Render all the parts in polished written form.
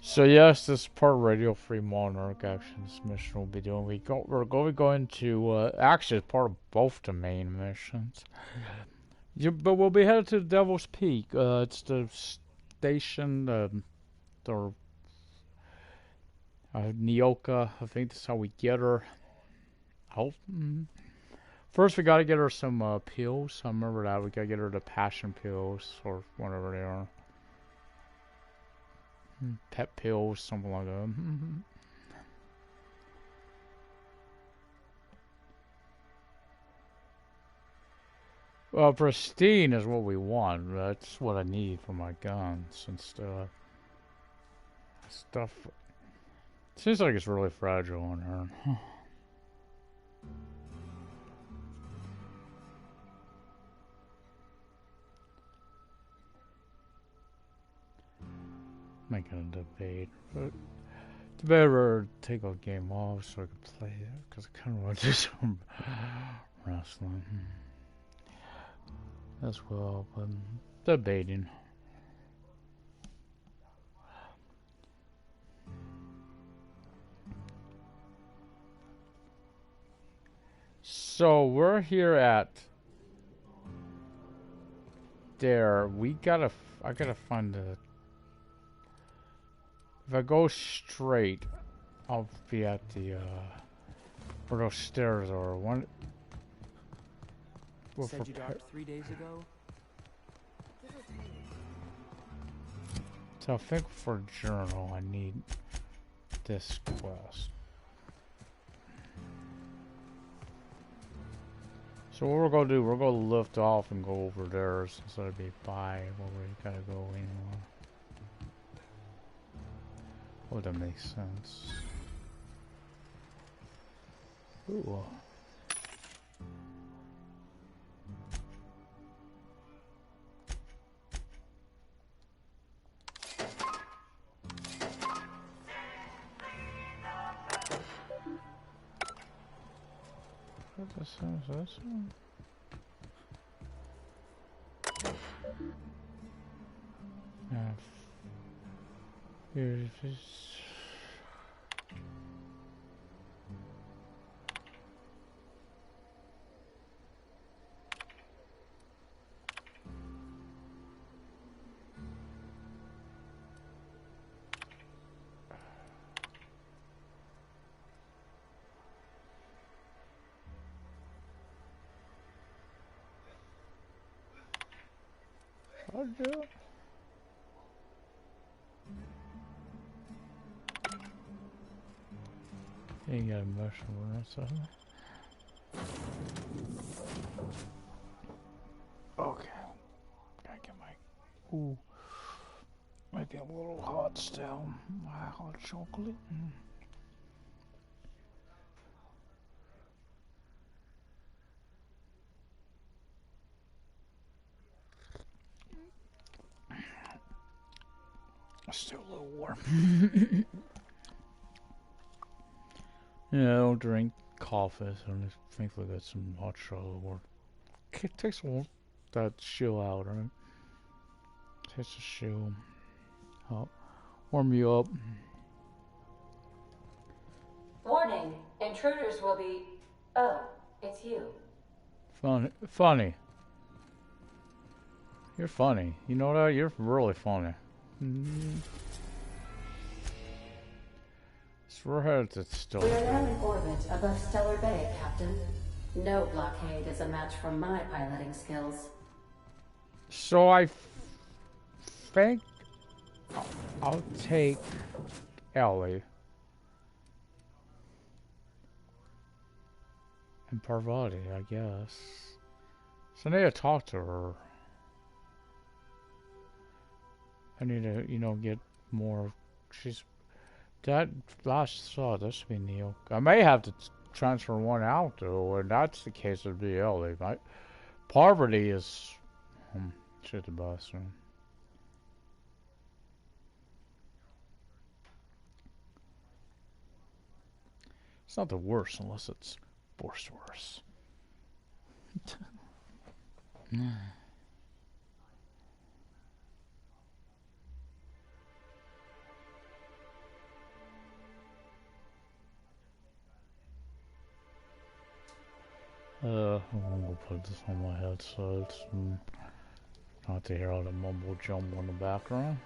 So yes, this part Radio Free Monarch action this mission we'll be doing. We're going to actually it's part of both the main missions. But we'll be headed to the Devil's Peak. It's the station, the Nyoka. I think that's how we get her out. First, we gotta get her some pills. I remember that. We gotta get her the passion pills or whatever they are. Pet pills, something like that. Well, pristine is what we want. That's what I need for my guns and stuff. Seems like it's really fragile in her. Making a debate, but it's better take a game off so I can play it because I kind of want to do some wrestling as well. But debating. So we're here at there. I gotta find the. If I go straight, I'll be at the where those stairs are. One. Said you docked 3 days ago? So I think for journal I need this quest. So what we're gonna do, we're gonna lift off and go over there since that'd be by where we gotta go anyway. Oh, that makes sense. Ooh. What the sound is this one? Here it is. I'll do it. You got a mushroom or something. Okay. Gotta get my. Ooh. Might be a little hot still. My hot chocolate. Still a little warm. Yeah, I don't drink coffee, so I just think we got some hot chocolate or it takes that chill out, right? Takes a chill. Help warm you up. Warning, intruders will be... Oh, it's you. Funny. You're funny. You know that? You're really funny. So we're headed to Stellar We are now in orbit above Stellar Bay, Captain. No blockade is a match for my piloting skills. So I think I'll take Ellie and Parvati, I guess. So I need to talk to her. I need to, get more. She's that last saw. This should be Neil. I may have to transfer one out though, and that's the case. It'd be Ellie. Parvati is. She's the boss. Right? It's not the worst unless it's worse. I'm gonna put this on my headset. Not to hear all the mumble jumble in the background.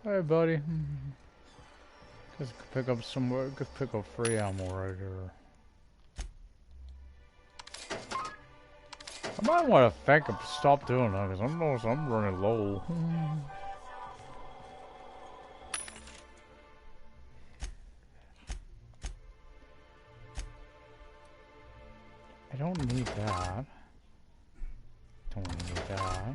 Hey, buddy. Just pick up somewhere. Just pick up free ammo right here. I might want to think of stop doing that because I'm running low. I don't need that. Don't need that.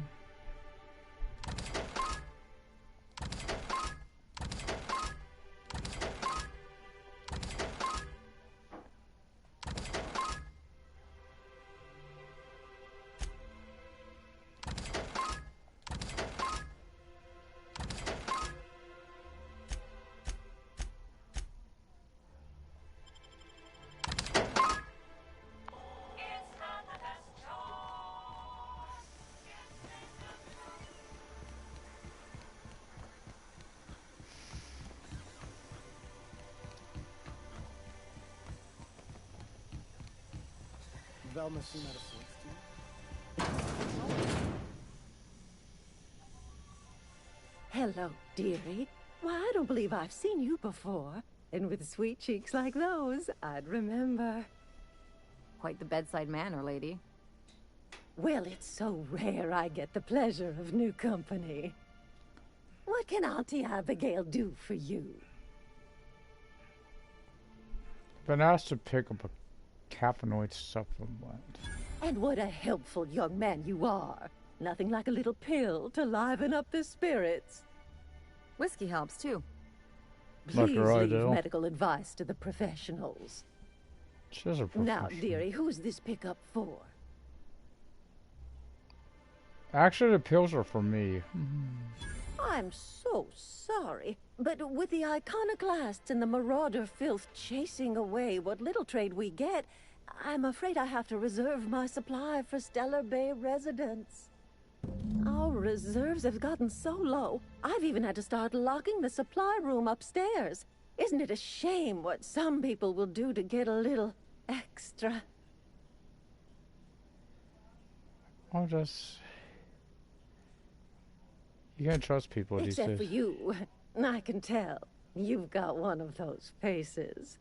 Hello, dearie. Why, I don't believe I've seen you before. And with sweet cheeks like those, I'd remember. Quite the bedside manner, lady. Well, it's so rare I get the pleasure of new company. What can Auntie Abigail do for you? Been asked to pick up a caffeinoid supplement. And what a helpful young man you are. Nothing like a little pill to liven up the spirits. Whiskey helps, too. Please leave medical advice to the professionals. She's a professional. Now, dearie, who's this pickup for? Actually, the pills are for me. I'm so sorry, but with the iconoclasts and the marauder filth chasing away what little trade we get, I'm afraid I have to reserve my supply for Stellar Bay residents. Our reserves have gotten so low, I've even had to start locking the supply room upstairs. Isn't it a shame what some people will do to get a little extra? I'll just... You can't trust people these days. Except for you. I can tell. You've got one of those faces.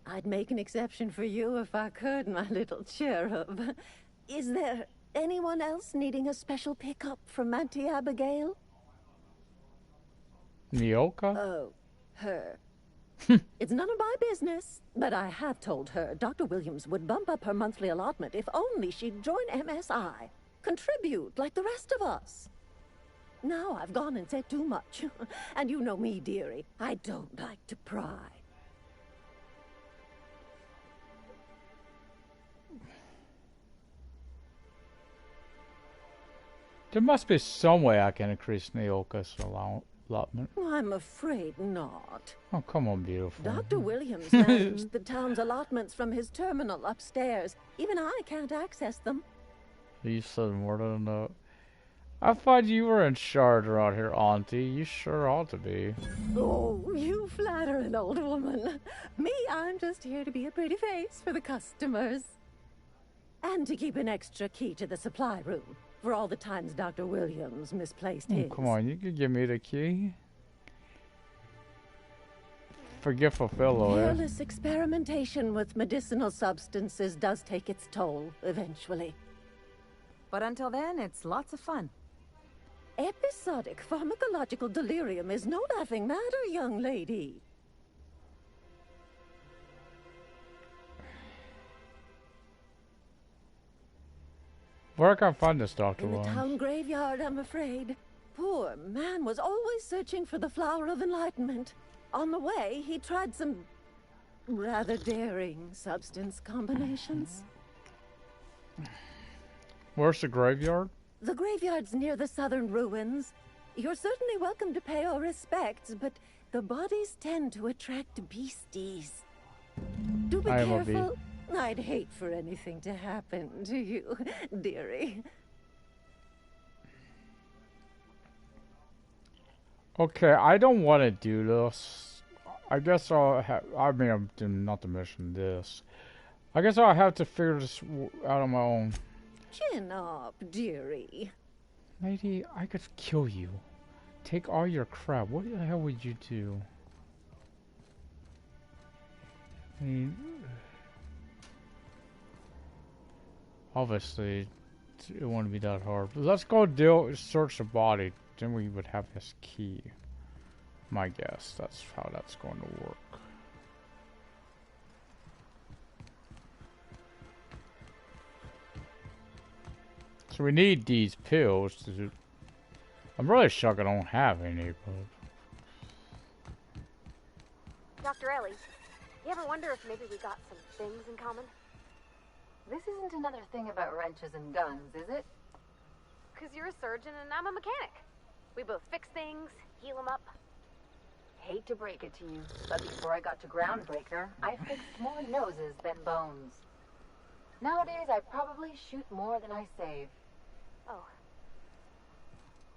I'd make an exception for you if I could, my little cherub. Is there anyone else needing a special pickup from Auntie Abigail? Nyoka? Oh, her. It's none of my business, but I have told her Dr. Williams would bump up her monthly allotment if only she'd join MSI. Contribute like the rest of us. Now I've gone and said too much. And you know me, dearie. I don't like to pry. There must be some way I can increase Nyoka's allotment. I'm afraid not. Oh, come on, beautiful. Dr. Williams managed the town's allotments from his terminal upstairs. Even I can't access them. You said more than that. I thought you were in charge around here, Auntie. You sure ought to be. Oh, you flatter an old woman. Me, I'm just here to be a pretty face for the customers. And to keep an extra key to the supply room for all the times Dr. Williams misplaced his. Come on, you could give me the key. Forget Fulfillo, Careless experimentation with medicinal substances does take its toll, eventually. But until then, it's lots of fun. Episodic pharmacological delirium is no laughing matter, young lady. Where can I find this Dr. In the Williams? town graveyard, I'm afraid. Poor man was always searching for the flower of enlightenment. On the way, he tried some rather daring substance combinations. Where's the graveyard? The graveyard's near the southern ruins. You're certainly welcome to pay our respects, but the bodies tend to attract beasties. Do be I am a careful. I'd hate for anything to happen to you, dearie. Okay, I don't want to do this. I guess I'll have. I mean, I'm doing not to mention this. I guess I'll have to figure this out on my own. Chin up, dearie. Lady, I could kill you. Take all your crap. What the hell would you do? I mean, obviously, it wouldn't be that hard. But let's go search the body. Then we would have this key. My guess. That's how that's going to work. So we need these pills to... I'm really shocked I don't have any, but... Dr. Ellie, you ever wonder if maybe we got some things in common? This isn't another thing about wrenches and guns, is it? Because you're a surgeon and I'm a mechanic. We both fix things, heal them up. Hate to break it to you, but before I got to Groundbreaker, I fixed more noses than bones. Nowadays, I probably shoot more than I save. Oh.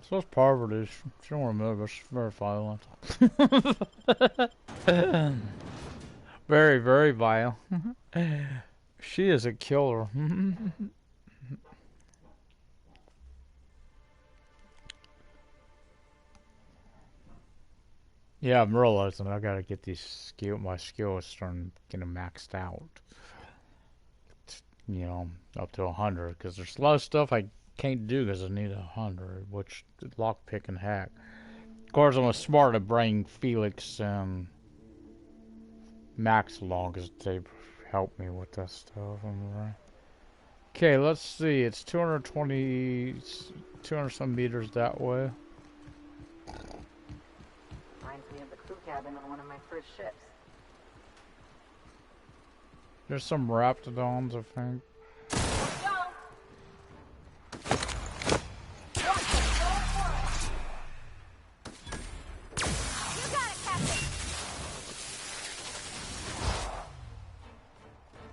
So it's poverty. She don't remember. She's very violent. Very, very vile. She is a killer. Yeah, I'm realizing I gotta get my skills starting getting maxed out. You know, up to 100, because there's a lot of stuff I can't do because I need 100, which lockpick and hack. Of course, I'm smart to bring Felix and Max along because they help me with that stuff. Okay, let's see. It's 200 some meters that way. Reminds me of the crew cabin on one of my first ships. There's some raptidons, I think.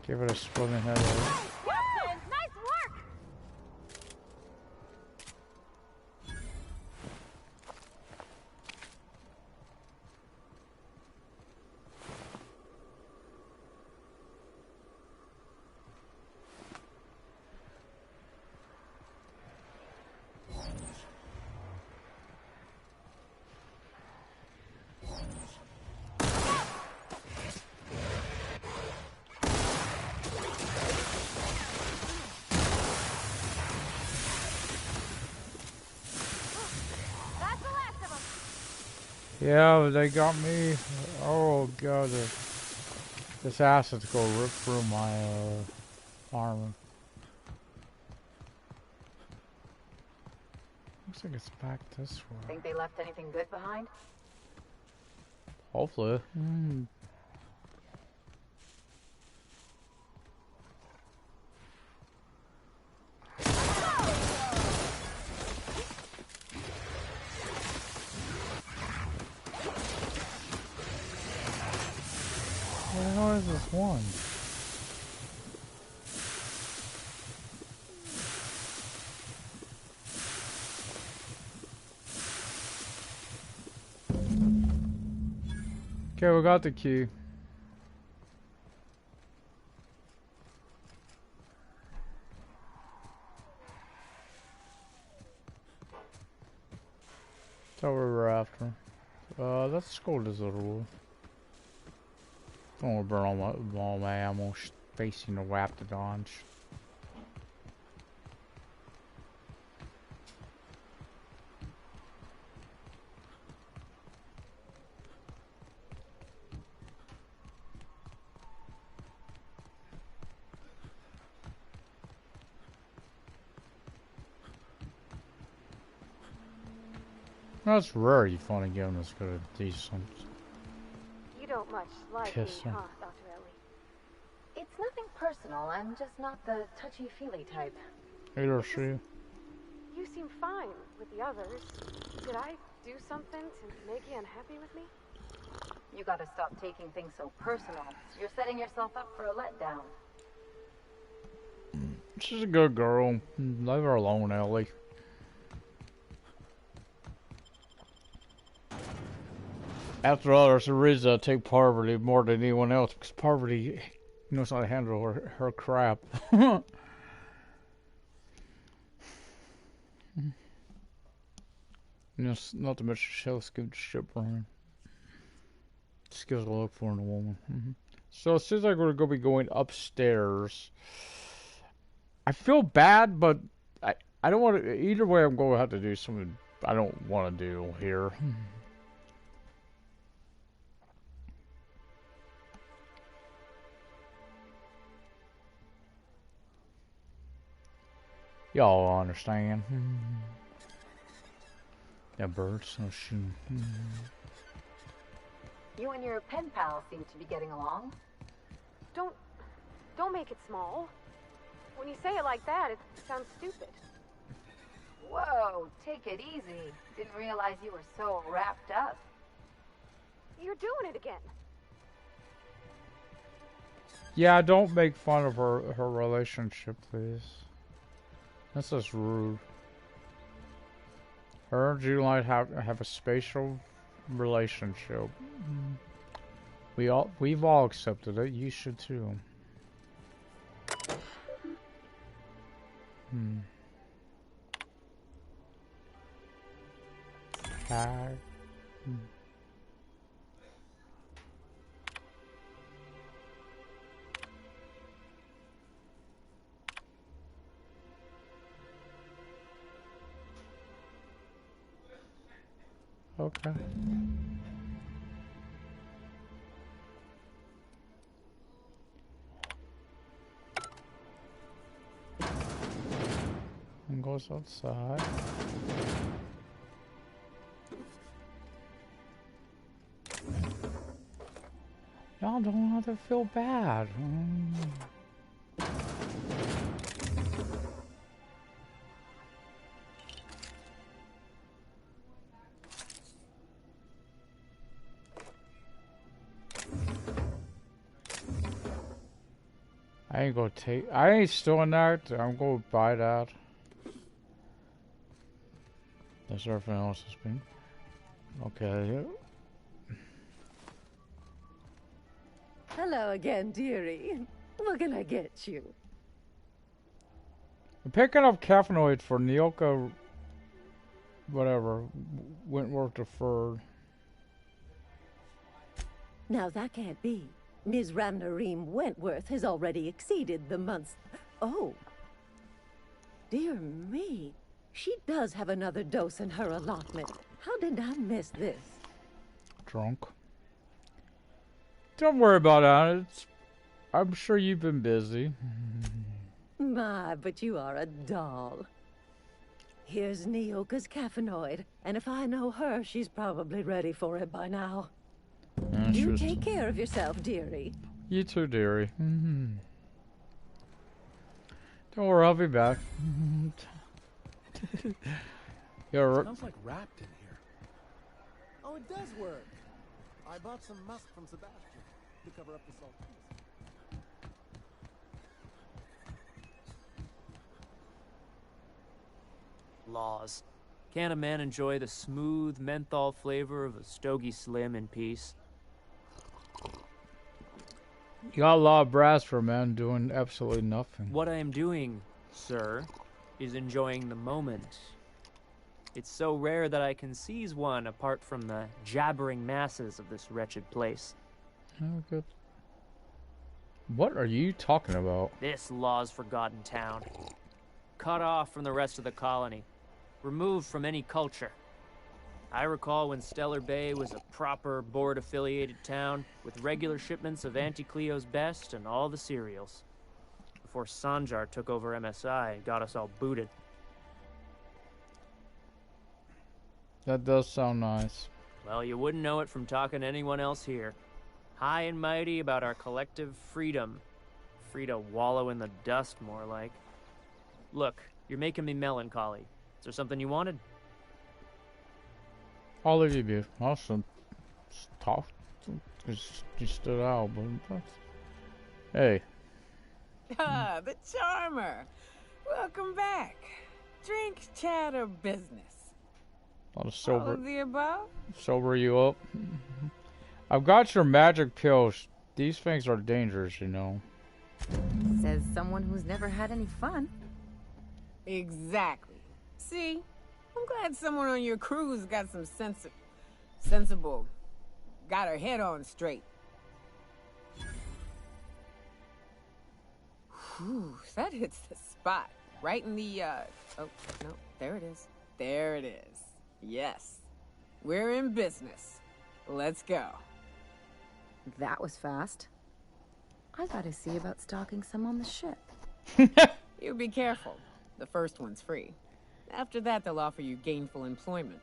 Give it a swimming head. Captain, nice work! Yeah, they got me. Oh god, this acid go rip through my armor. Looks like it's back this way. Think they left anything good behind? Hopefully. What is this one? Okay, we got the key. That's what we were after. Let's go to this other one. Don't want to burn all my ammo facing the raptidons. That's rare you find a game that's good at decent. You don't much like me, huh, Dr. Ellie? It's nothing personal. I'm just not the touchy-feely type. Either she. You seem fine with the others. Did I do something to make you unhappy with me? You gotta stop taking things so personal. You're setting yourself up for a letdown. She's a good girl. Leave her alone, Ellie. After all, there's a reason I take Parvati more than anyone else, because Parvati knows how to handle her crap. Not to mention Shell's good shit burn. Skills I look for in a woman. So it seems like we're going to be going upstairs. I feel bad, but I don't want to. Either way, I'm going to have to do something I don't want to do here. Y'all understand. That bird's so shoot. You and your pen pal seem to be getting along. Don't make it small. When you say it like that, it sounds stupid. Whoa, take it easy. Didn't realize you were so wrapped up. You're doing it again. Yeah, don't make fun of her relationship, please. That's just rude. Her and Julian have a spatial relationship. We've all accepted it. You should too. Tag. Okay. And goes outside. Y'all don't have to feel bad. I ain't stealing that. I'm gonna buy that. That's everything else has been. Okay. Hello again, dearie. What can I get you? I'm picking up caffeinoid for Nyoka, whatever, Wentworth III. Now that can't be. Ms. Ramnareem Wentworth has already exceeded the month's... Oh. Dear me. She does have another dose in her allotment. How did I miss this? Drunk. Don't worry about it. I'm sure you've been busy. My, but you are a doll. Here's Nyoka's caffeinoid, and if I know her, she's probably ready for it by now. You take care of yourself, dearie. You too, dearie. Don't worry, I'll be back. Smells like wrapped in here. Oh, it does work. I bought some musk from Sebastian to cover up the saltiness. Laws. Can't a man enjoy the smooth menthol flavor of a Stogie Slim in peace? You got a lot of brass for a man doing absolutely nothing. What I am doing, sir, is enjoying the moment. It's so rare that I can seize one apart from the jabbering masses of this wretched place. Oh, good. What are you talking about? This law's forgotten town. Cut off from the rest of the colony. Removed from any culture. I recall when Stellar Bay was a proper board-affiliated town with regular shipments of Auntie Cleo's best and all the cereals. Before Sanjar took over MSI and got us all booted. That does sound nice. Well, you wouldn't know it from talking to anyone else here. High and mighty about our collective freedom. Free to wallow in the dust, more like. Look, you're making me melancholy. Is there something you wanted? I'll leave you be. Awesome. Talk. You stood out, but hey. Ah, the charmer. Welcome back. Drink, chat, or business? A lot of All of the above? sober you up. I've got your magic pills. These things are dangerous, you know. Says someone who's never had any fun. Exactly. See? I'm glad someone on your crew's got some sensible. Got her head on straight. Whew, that hits the spot. Right in the, oh, no, there it is. There it is. Yes. We're in business. Let's go. That was fast. I gotta see about stalking some on the ship. You be careful. The first one's free. After that, they'll offer you gainful employment.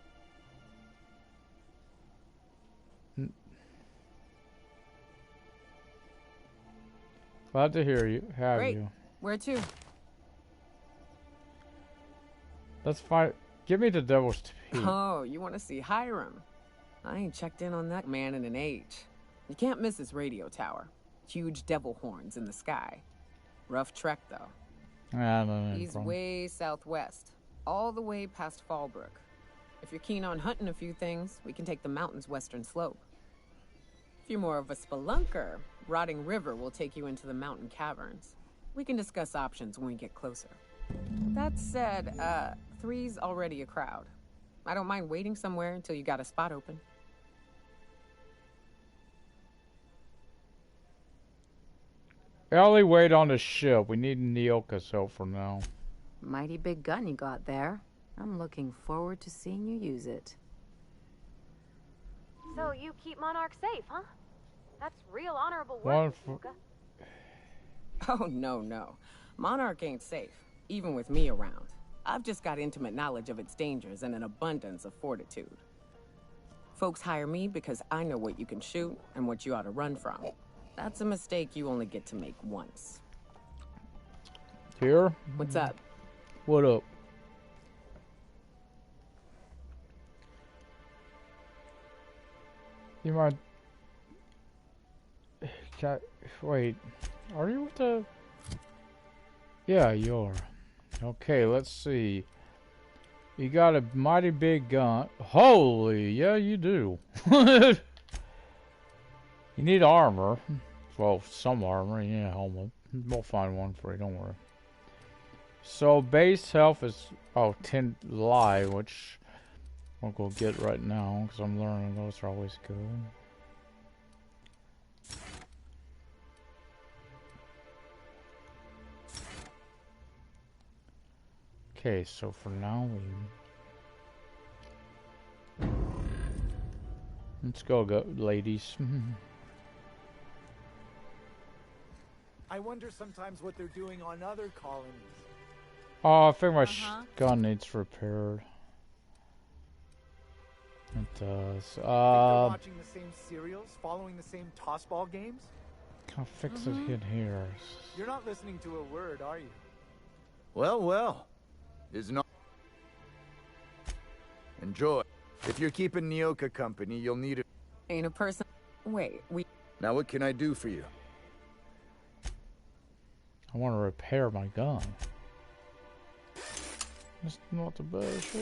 Glad to hear you. Have Great. you? Where to? Let's fight. Give me the devil's teeth. Oh, you want to see Hiram? I ain't checked in on that man in an age. You can't miss his radio tower. Huge devil horns in the sky. Rough trek, though. He's way southwest, all the way past Fallbrook. If you're keen on hunting a few things, we can take the mountain's western slope. If you're more of a spelunker, Rotting River will take you into the mountain caverns. We can discuss options when we get closer. That said, 3's already a crowd. I don't mind waiting somewhere until you got a spot open. Ellie, wait on the ship. We need Nyoka's help for now. Mighty big gun you got there. I'm looking forward to seeing you use it. So you keep Monarch safe, huh? That's real honorable work, Luca. Oh, no. Monarch ain't safe, even with me around. I've just got intimate knowledge of its dangers and an abundance of fortitude. Folks hire me because I know what you can shoot and what you ought to run from. That's a mistake you only get to make once. Here? What's up? What up? You might... Wait. Are you with the... Yeah, you are. Okay, let's see. You got a mighty big gun. Holy, yeah, you do. You need armor. Well, some armor. You need a helmet. We'll find one for you, don't worry. So, base health is... Oh, 10 live, which... I'll go get right now, because I'm learning those are always good. Okay, so for now we... Let's go, ladies. I wonder sometimes what they're doing on other colonies. Oh, I think my gun needs repaired. It does. Think they're watching the same serials, following the same tossball games? I'll fix it in here. You're not listening to a word, are you? Well. Is not. Enjoy. If you're keeping Nyoka company, you'll need it. Ain't a person... Wait, we... Now what can I do for you? I want to repair my gun. It's not the best.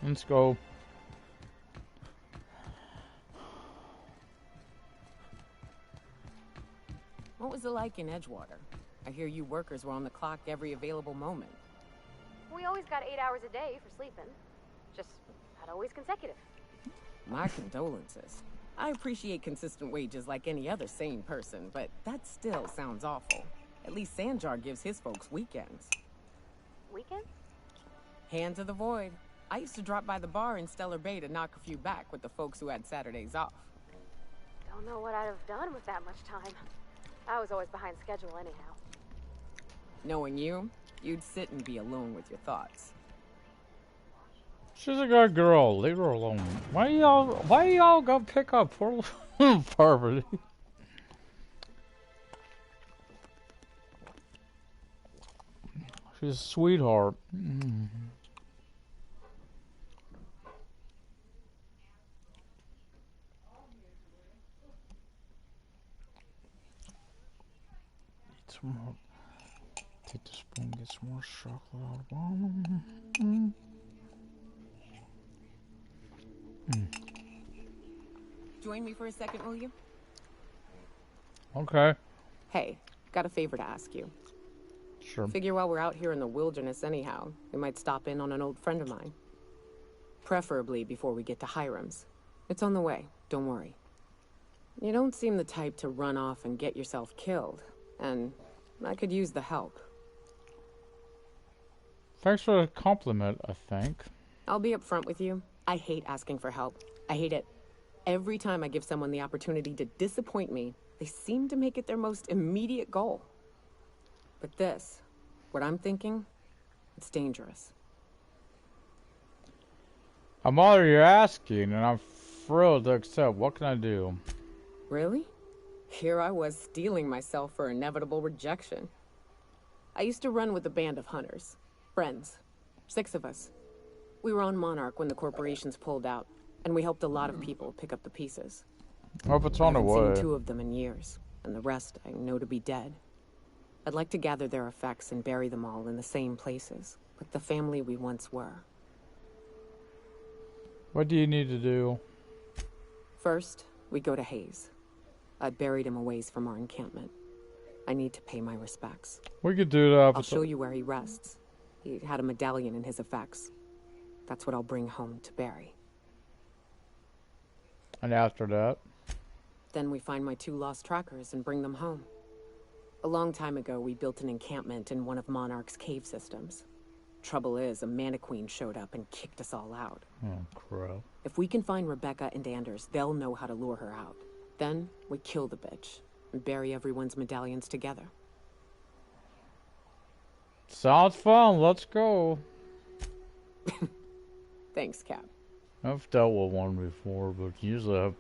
Let's go. What was it like in Edgewater? I hear you workers were on the clock every available moment. We always got 8 hours a day for sleeping. Just not always consecutive. My condolences. I appreciate consistent wages like any other sane person, but that still sounds awful. At least Sanjar gives his folks weekends. Weekends? Hand to the void. I used to drop by the bar in Stellar Bay to knock a few back with the folks who had Saturdays off. Don't know what I'd have done with that much time. I was always behind schedule anyhow. Knowing you, you'd sit and be alone with your thoughts. She's a good girl. Leave her alone. Why y'all go pick up poor Parvati? She's a sweetheart. some more. Take the spoon, get some more chocolate out of the bottom. Join me for a second, will you? Okay. Hey, got a favor to ask you. Sure. Figure while we're out here in the wilderness anyhow, we might stop in on an old friend of mine. Preferably before we get to Hiram's. It's on the way, don't worry. You don't seem the type to run off and get yourself killed, and I could use the help. Thanks for the compliment, I think. I'll be upfront with you. I hate asking for help. I hate it. Every time I give someone the opportunity to disappoint me, they seem to make it their most immediate goal. But this, what I'm thinking, it's dangerous. I'm already asking, and I'm thrilled to accept. What can I do? Really? Here I was steeling myself for inevitable rejection. I used to run with a band of hunters. Friends. 6 of us. We were on Monarch when the corporations pulled out, and we helped a lot of people pick up the pieces. Hope it's on the way. I haven't seen 2 of them in years, and the rest I know to be dead. I'd like to gather their effects and bury them all in the same places, like the family we once were. What do you need to do? First, we go to Hayes. I buried him a ways from our encampment. I need to pay my respects. We could do that. I'll show you where he rests. He had a medallion in his effects. That's what I'll bring home to bury. And after that? Then we find my 2 lost trackers and bring them home. A long time ago, we built an encampment in one of Monarch's cave systems. Trouble is, a Mantiqueen showed up and kicked us all out. Oh, crap. If we can find Rebecca and Anders, they'll know how to lure her out. Then, we kill the bitch and bury everyone's medallions together. Sounds fun. Let's go. Thanks, Cap. I've dealt with one before, but usually I've...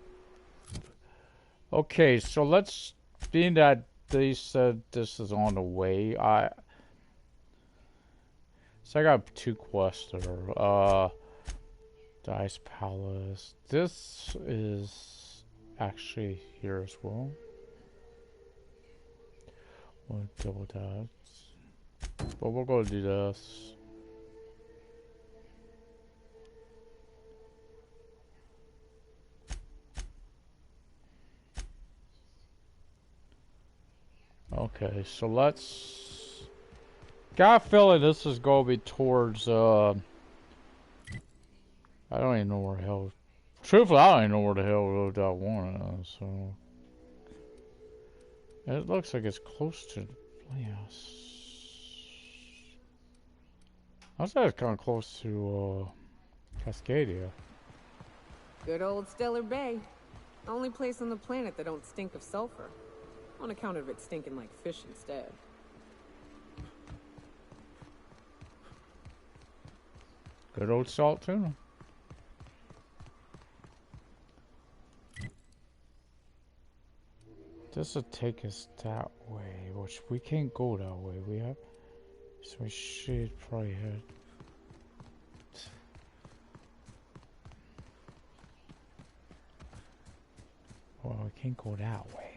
Okay, so let's... Being that they said this is on the way, So I got 2 quests there. Dice Palace. This is actually here as well. We'll double that. But we're gonna do this. Okay, so let's... Got a feeling this is gonna be towards, I don't even know where the hell... Truthfully, I don't even know where the hell that one is, so... It looks like it's close to... Yes. I was it's kind of close to, Cascadia. Good old Stellar Bay. Only place on the planet that don't stink of sulfur. On account of it stinking like fish instead. Good old salt tuna. This will take us that way, which we can't go that way. We have, so we should probably head. Well, we can't go that way.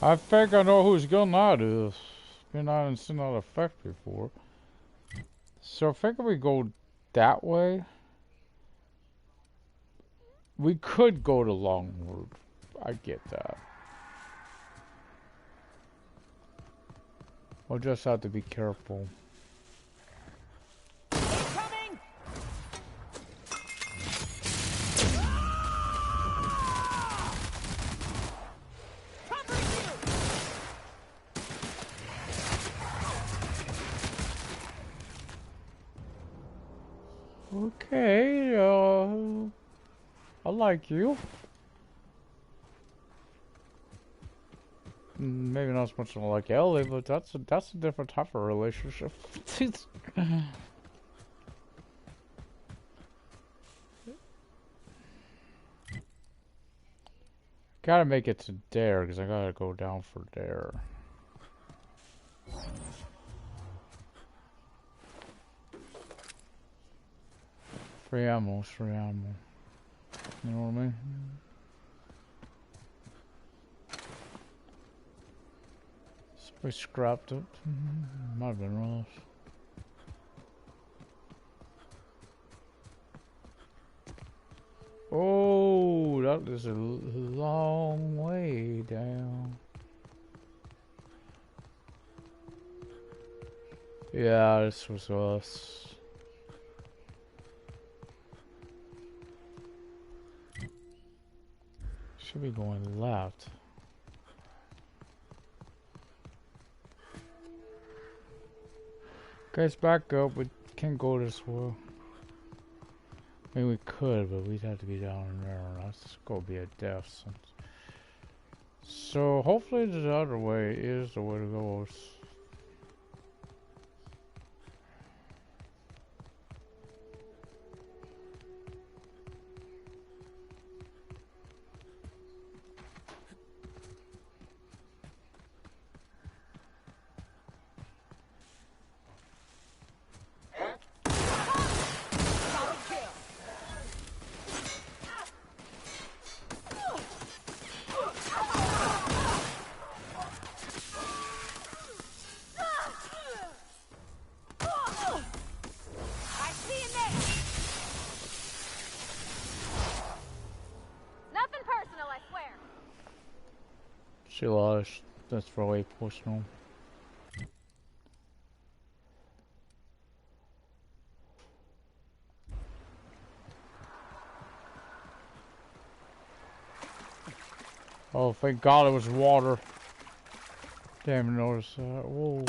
I think I know whose gun that is. Been on and seen that effect before. So I think if we go that way, we could go the long route. I get that. We'll just have to be careful. Okay, I like you. maybe not as much like Ellie, but that's a different type of relationship. Gotta make it to Dare, because I gotta go down for Dare. Free ammo, free ammo. You know what I mean? This place scrapped it. Might have been Ross. Oh, that is a long way down. Yeah, this was us. Should be going left. Guys, back up. We can't go this way. I mean, we could, but we'd have to be down there. That's gonna be a death sentence. So hopefully the other way is the way to go. She lost. That's really personal. Oh, thank God it was water. Damn, notice that. Whoa.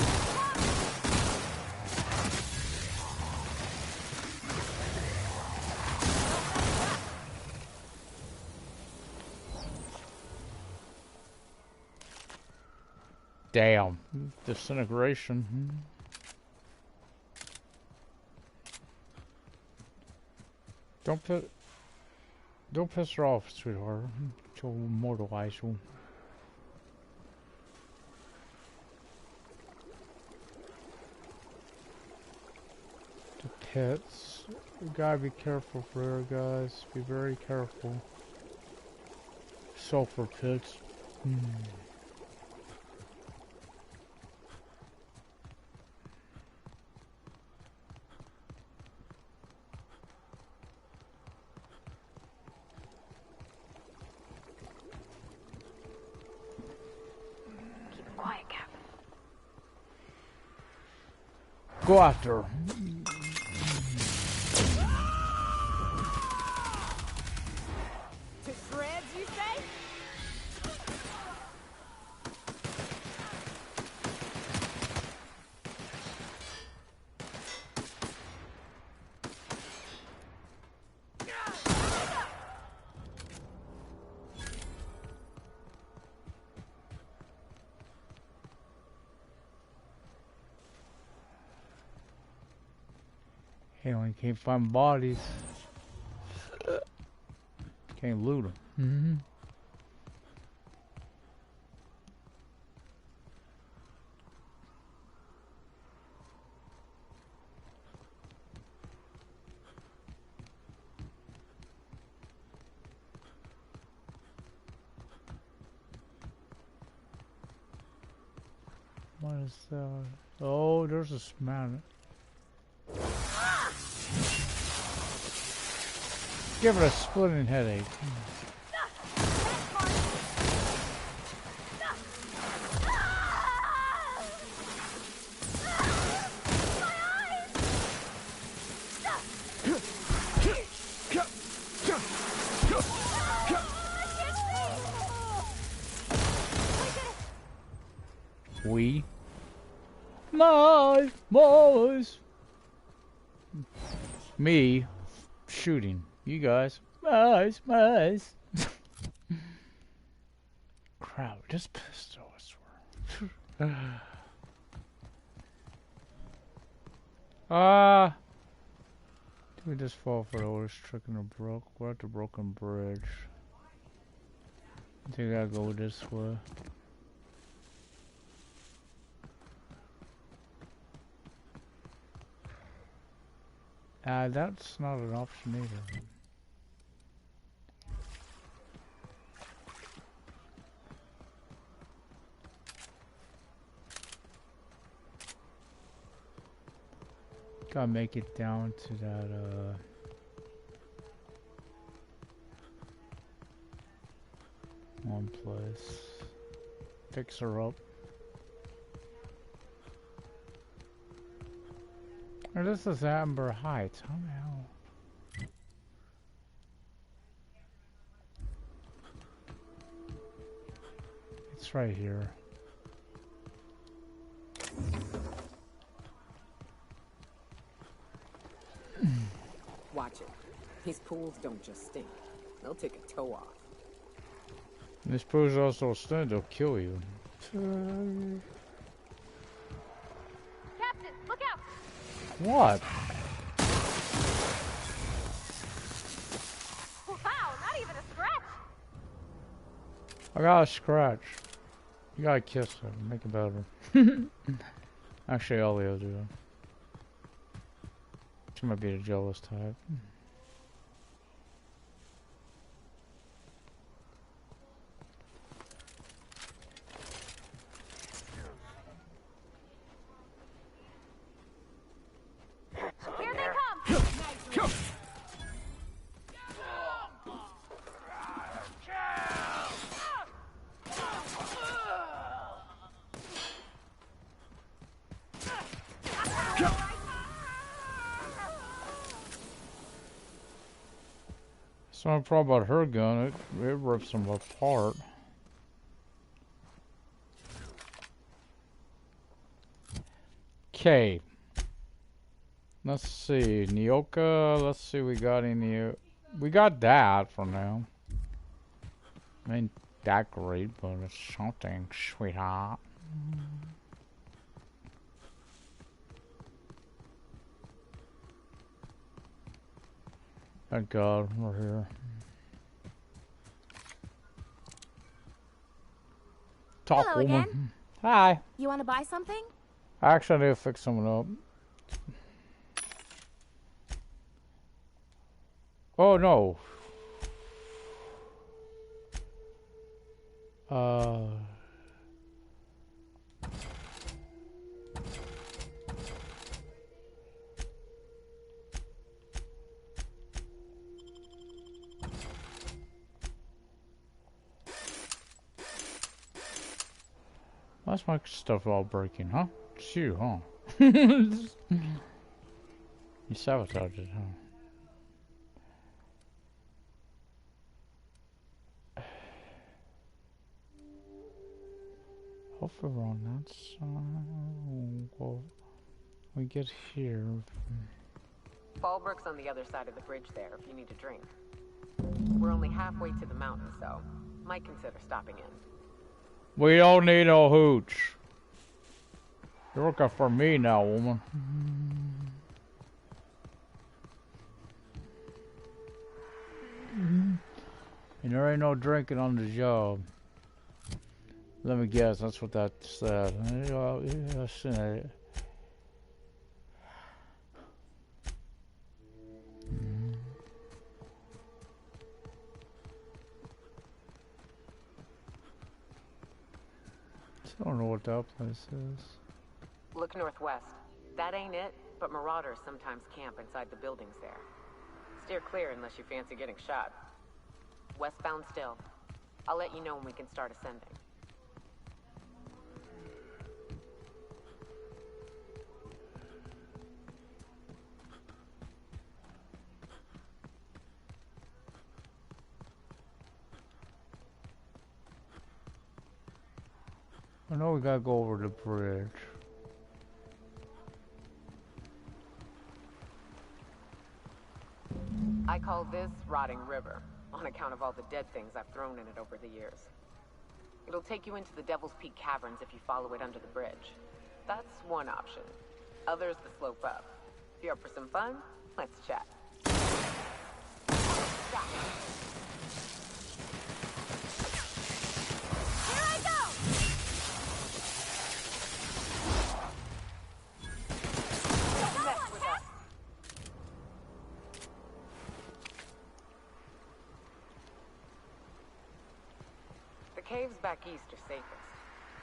Damn. Disintegration. Don't piss her off, sweetheart. She'll immortalize you. The pits. You gotta be careful for her, guys. Be very careful. Sulfur pits. Go after her. To shreds, you say? Hey, when you can't find bodies, can't loot them. What is that? Oh, there's a man. Give her a splitting headache. We? Mice! Me shooting. You guys. Mice! Crap, just pistol, I swear. Did we just fall for the oldest trick in the brook? We're at the broken bridge. I think I gotta go this way. That's not an option either. Gotta make it down to that, one place. Fix her up. Oh, this is Amber Heights. How the hell? It's right here. Watch it. These pools don't just stink. They'll take a toe off. These pools also stink. They'll kill you. Captain, look out! What? Wow, not even a scratch! I got a scratch. You gotta kiss her. Make it better. Actually, all the do. She might be the jealous type. Here they come! So no problem about her gun. It rips them apart. Okay. Let's see, Nyoka. Let's see, we got any. We got that for now. Ain't that great, but it's something, sweetheart. Thank God we're here. Talk, Hello woman. again. Hi. You want to buy something? Actually, I need to fix someone up. Oh no. Why's my stuff all breaking, huh? It's you, huh? You sabotaged it, huh? Hopefully we're on that side. Well, we get here. Fallbrook's on the other side of the bridge there if you need a drink. We're only halfway to the mountain, so might consider stopping in. We don't need no hooch. You're working for me now, woman. And there ain't no drinking on the job. Let me guess, that's what that said. Yeah, I seen it. I don't know what that place is. Look northwest. That ain't it, but marauders sometimes camp inside the buildings there. Steer clear unless you fancy getting shot. Westbound still. I'll let you know when we can start ascending. I know we gotta go over the bridge. I call this Rotting River, on account of all the dead things I've thrown in it over the years. It'll take you into the Devil's Peak Caverns if you follow it under the bridge. That's one option. Other's the slope up. If you're up for some fun, let's chat. Stop. Here I go! Don't mess with us. The caves back east are safest.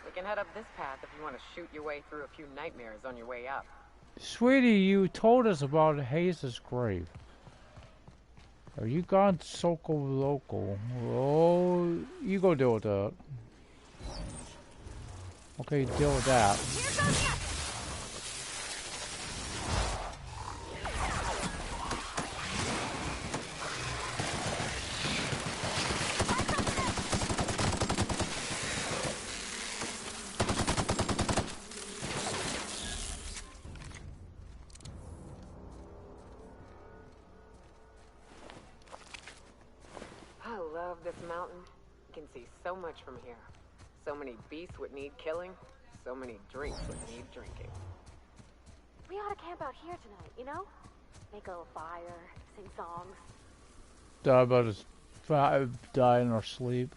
We can head up this path if you want to shoot your way through a few nightmares on your way up. Sweetie, you told us about Hayes' grave. Are you gone Soko Loco? Oh, you go deal with that. Okay, deal with that. Here goes nothing. This mountain, you can see so much from here. So many beasts would need killing, so many drinks would need drinking. We ought to camp out here tonight, you know? Make a little fire, sing songs. Die in our sleep.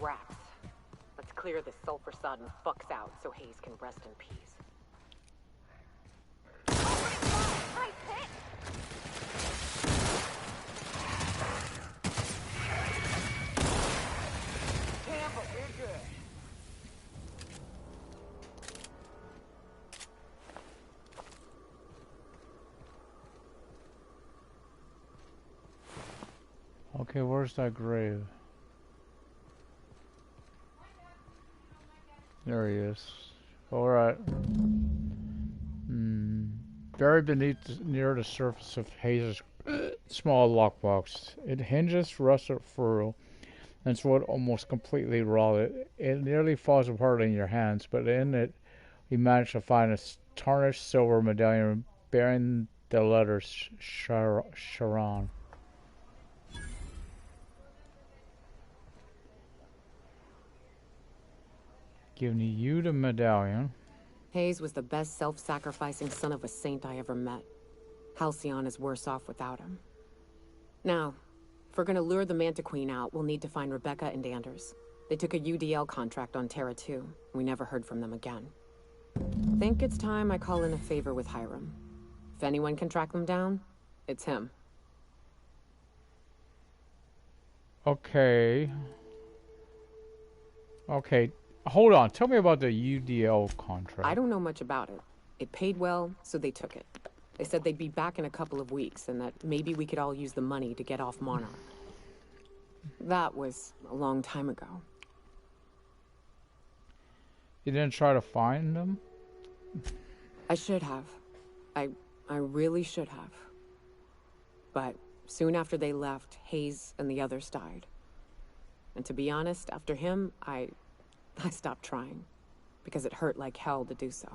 Rats. Let's clear this sulfur-sodden fucks out so Hayes can rest in peace. Nice hit! Okay, where's that grave? There he is. Alright. Buried beneath near the surface of Hayes' small lockbox. It hinges rusted furrow and it's wood almost completely rotted. It nearly falls apart in your hands, but in it you manage to find a tarnished silver medallion bearing the letters Sharon. Giving you the medallion. Hayes was the best self-sacrificing son of a saint I ever met. Halcyon is worse off without him. Now, if we're gonna lure the Manta Queen out, we'll need to find Rebecca and Anders. They took a UDL contract on Terra 2. We never heard from them again. Think it's time I call in a favor with Hiram. If anyone can track them down, it's him. Okay. Okay. Hold on. Tell me about the UDL contract. I don't know much about it. It paid well, so they took it. They said they'd be back in a couple of weeks and that maybe we could all use the money to get off Monarch. That was a long time ago. You didn't try to find them? I should have. I really should have. But soon after they left, Hayes and the others died. And to be honest, after him, I stopped trying. Because it hurt like hell to do so.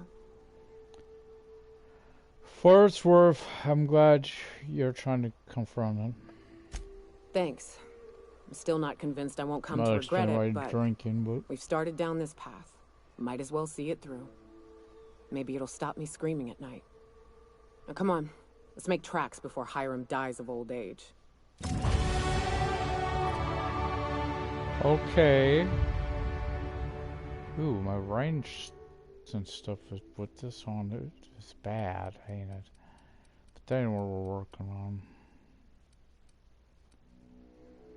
For what it's worth, I'm glad you're trying to confront him. Thanks. I'm still not convinced I won't come to regret it, but drinking, we've started down this path. Might as well see it through. Maybe it'll stop me screaming at night. Now come on, let's make tracks before Hiram dies of old age. Okay. Ooh, my range and stuff is with this on it's bad, ain't it? But that ain't what we're working on.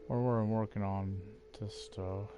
We're working on this stuff.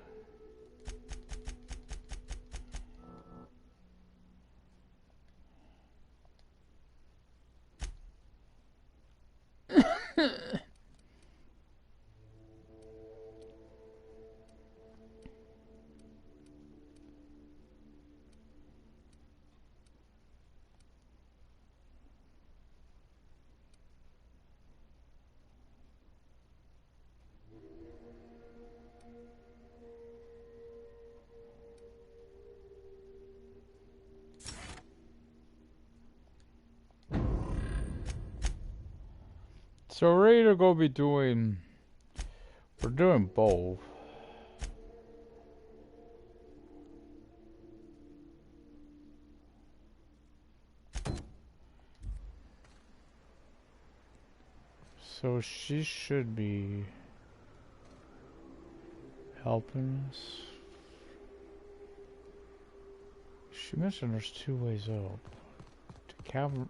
So we're ready to go be doing We're doing both. So she should be helping us. She mentioned there's 2 ways up. To cavern,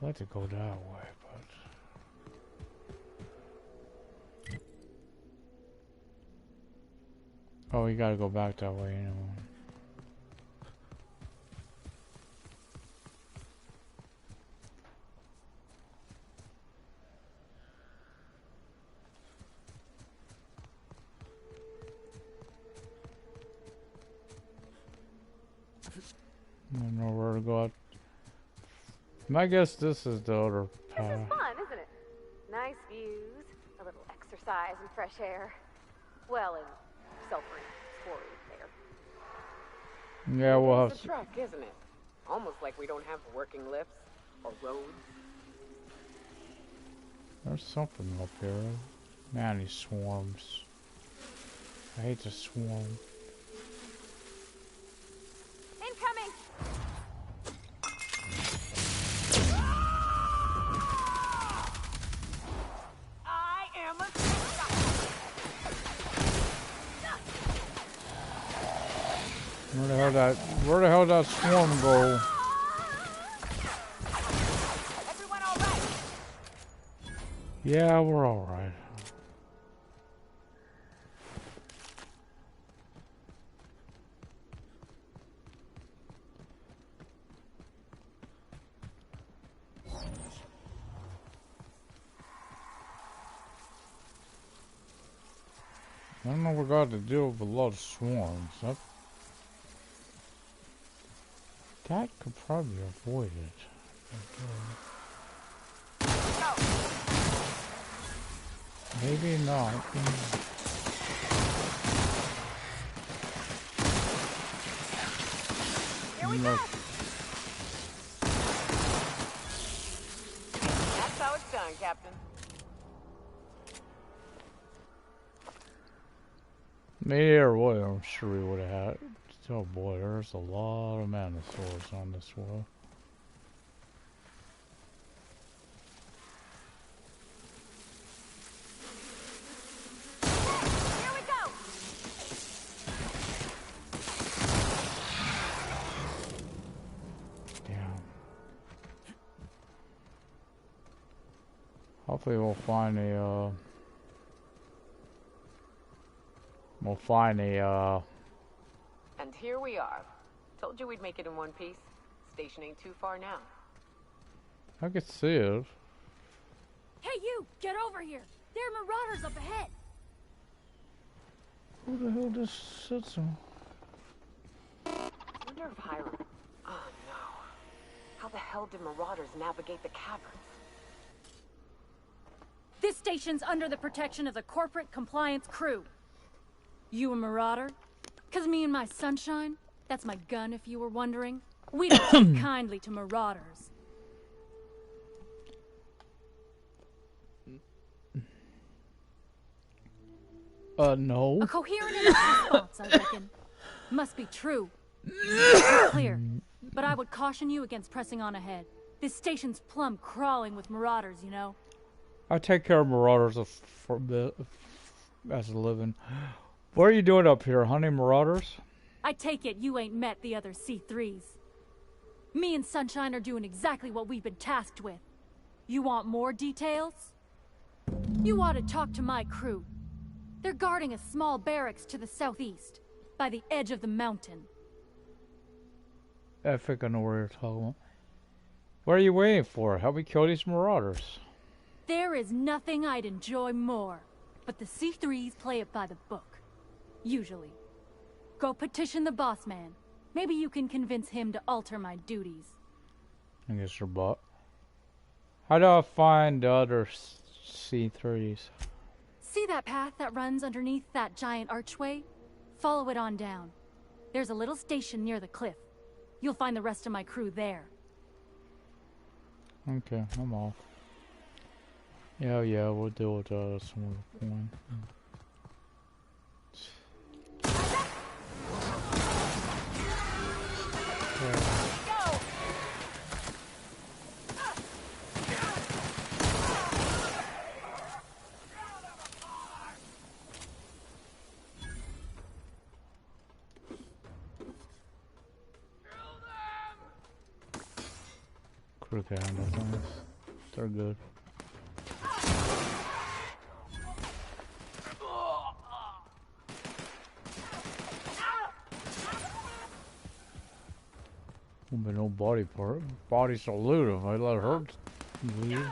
I'd like to go that way, but oh, you gotta go back that way anyway. I don't know where to go out. I guess this is the other path. This is fun, isn't it? Nice views, a little exercise and fresh air. Well, and self-exploring there. Yeah, we'll have It's a truck, isn't it? Almost like we don't have working lifts or roads. There's something up here. Man, these swarms. I hate the swarm. Incoming! I am a Where the hell that swarm go? Everyone all right? Yeah, we're all right. I don't know we got to deal with a lot of swarms. That could probably avoid it. Maybe not. Here we go! That's how it's done, Captain. Maybe or what? I'm sure we would have had. Oh boy, there's a lot of manosaurs on this world. Here we go! Damn. Hopefully we'll find a, And here we are. Told you we'd make it in one piece. Station ain't too far now. I could see it. Hey you! Get over here! There are marauders up ahead! Who the hell just sits on? Wonder if Hiram... Oh no. How the hell did marauders navigate the caverns? This station's under the protection of the corporate compliance crew. You a marauder? 'Cause me and my sunshine, that's my gun if you were wondering, we don't take kindly to marauders. No. A coherent enough response, I reckon. Must be true. It's clear. But I would caution you against pressing on ahead. This station's plumb crawling with marauders, you know. I take care of marauders as a living. What are you doing up here, hunting marauders? I take it you ain't met the other C3s. Me and Sunshine are doing exactly what we've been tasked with. You want more details? You ought to talk to my crew. They're guarding a small barracks to the southeast, by the edge of the mountain. I think I know where you're talking about. What are you waiting for? Help me kill these marauders. There is nothing I'd enjoy more, but the C3s play it by the book. Usually. Go petition the boss man. Maybe you can convince him to alter my duties. I guess your butt. How do I find the other C3s? See that path that runs underneath that giant archway? Follow it on down. There's a little station near the cliff. You'll find the rest of my crew there. Okay, I'm off. Yeah, we'll deal with some other point. Quick handle things. They're good. But no body part. Body salute if I let her leave.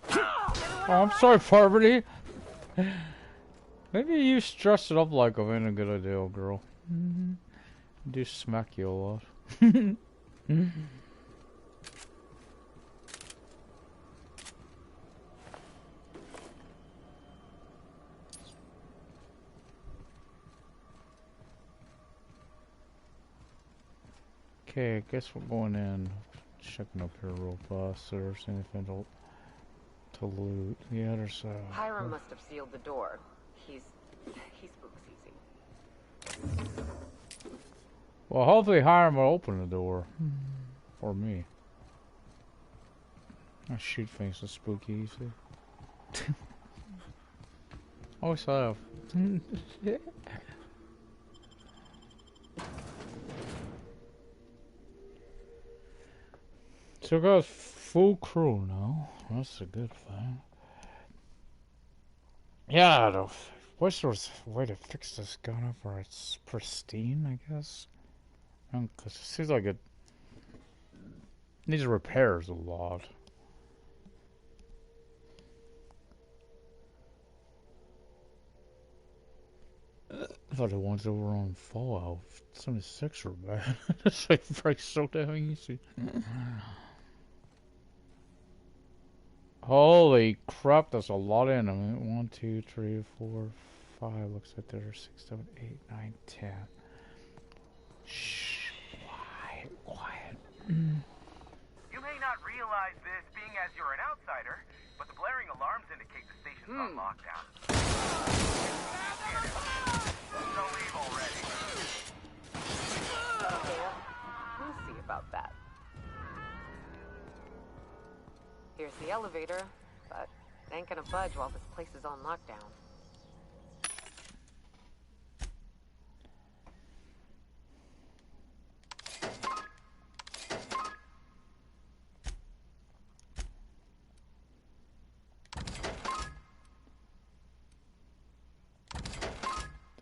Oh, I'm sorry, Parvati. Maybe you stress it up like I'm in a good idea, girl. I do smack you a lot. Okay, I guess we're going in. Checking up here real fast. So there's anything to loot. The other side. Hiram must have sealed the door. He spooks easy. Well, hopefully Hiram will open the door. For me. I shoot things to spook easy. Always have. So we got full crew now. That's a good thing. Yeah, I wish there was a way to fix this gun up where it's pristine, I guess. Because it seems like it needs repairs a lot. I thought the ones that were on Fallout 76 were bad. It's like breaks so damn easy. Holy crap, there's a lot in them. 1, 2, 3, 4, 5. Looks like there's 6, 7, 8, 9, 10. Shh. Quiet. You may not realize this, being as you're an outsider, but the blaring alarms indicate the station's on lockdown. So leave already. Yeah, we'll see about that. Here's the elevator, but it ain't gonna budge while this place is on lockdown.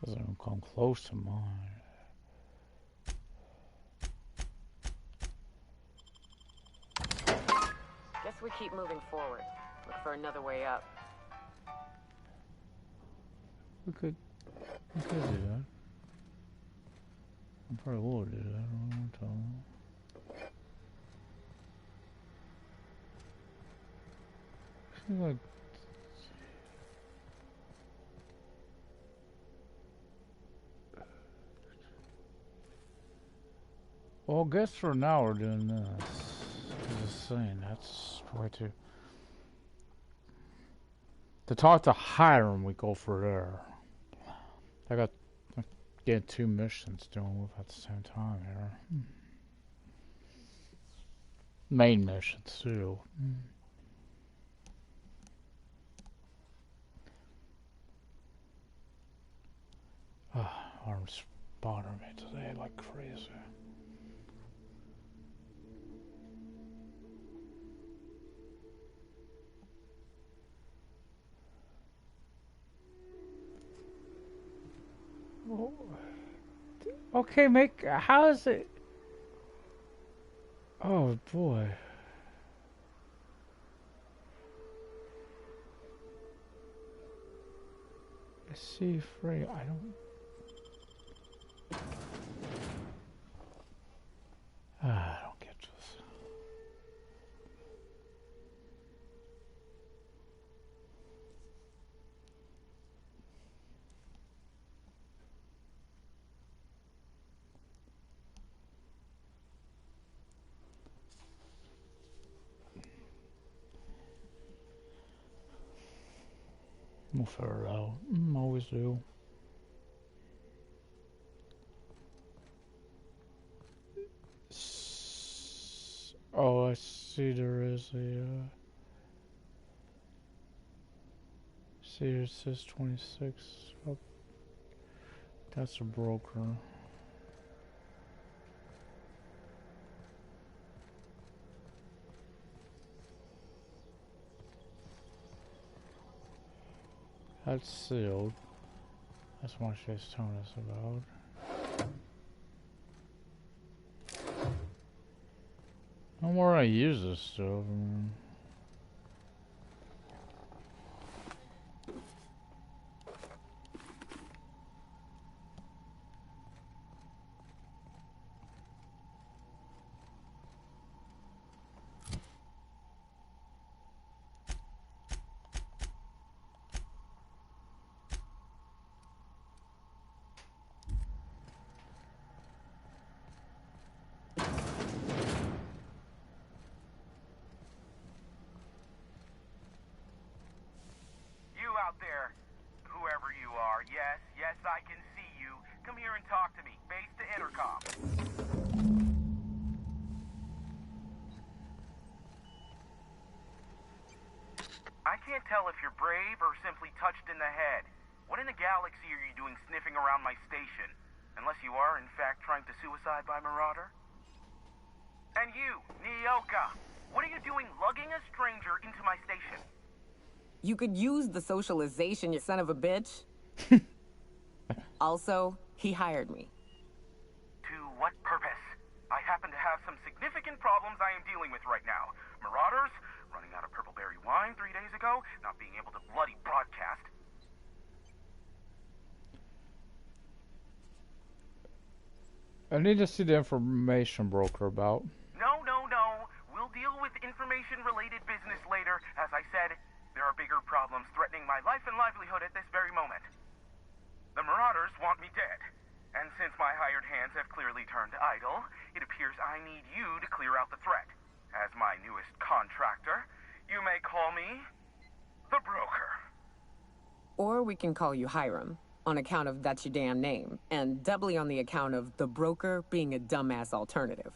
Doesn't even come close to mine. Guess we keep moving forward. Look for another way up. We could do that. I probably will do that. I don't know what to Seems like well, I guess for now we're doing this. Just saying, that's way too. To talk to Hiram, we go for there. I got getting 2 missions doing with at the same time here. Main missions too. Arm's bothering me today like crazy. Okay, how is it? Oh boy. See, free. I don't. I don't get this. We'll figure it out. Always do. see, there is a. See, it says 26. Oh, that's a broker. That's sealed. That's what she's telling us about. No more I use this stuff. Out there, whoever you are, yes, I can see you. Come here and talk to me. Base to intercom. I can't tell if you're brave or simply touched in the head. What in the galaxy are you doing sniffing around my station? Unless you are, in fact, trying to suicide by Marauder? And you, Nyoka, what are you doing lugging a stranger into my station? You could use the socialization, you son of a bitch. Also, he hired me. To what purpose? I happen to have some significant problems I am dealing with right now. Marauders, running out of purple berry wine 3 days ago, not being able to bloody broadcast. I need to see the information broker about. No. We'll deal with information-related business later. As I said, there are bigger problems threatening my life and livelihood at this very moment. The Marauders want me dead. And since my hired hands have clearly turned idle, it appears I need you to clear out the threat. As my newest contractor, you may call me the Broker. Or we can call you Hiram, on account of that's your damn name, and doubly on the account of the Broker being a dumbass alternative.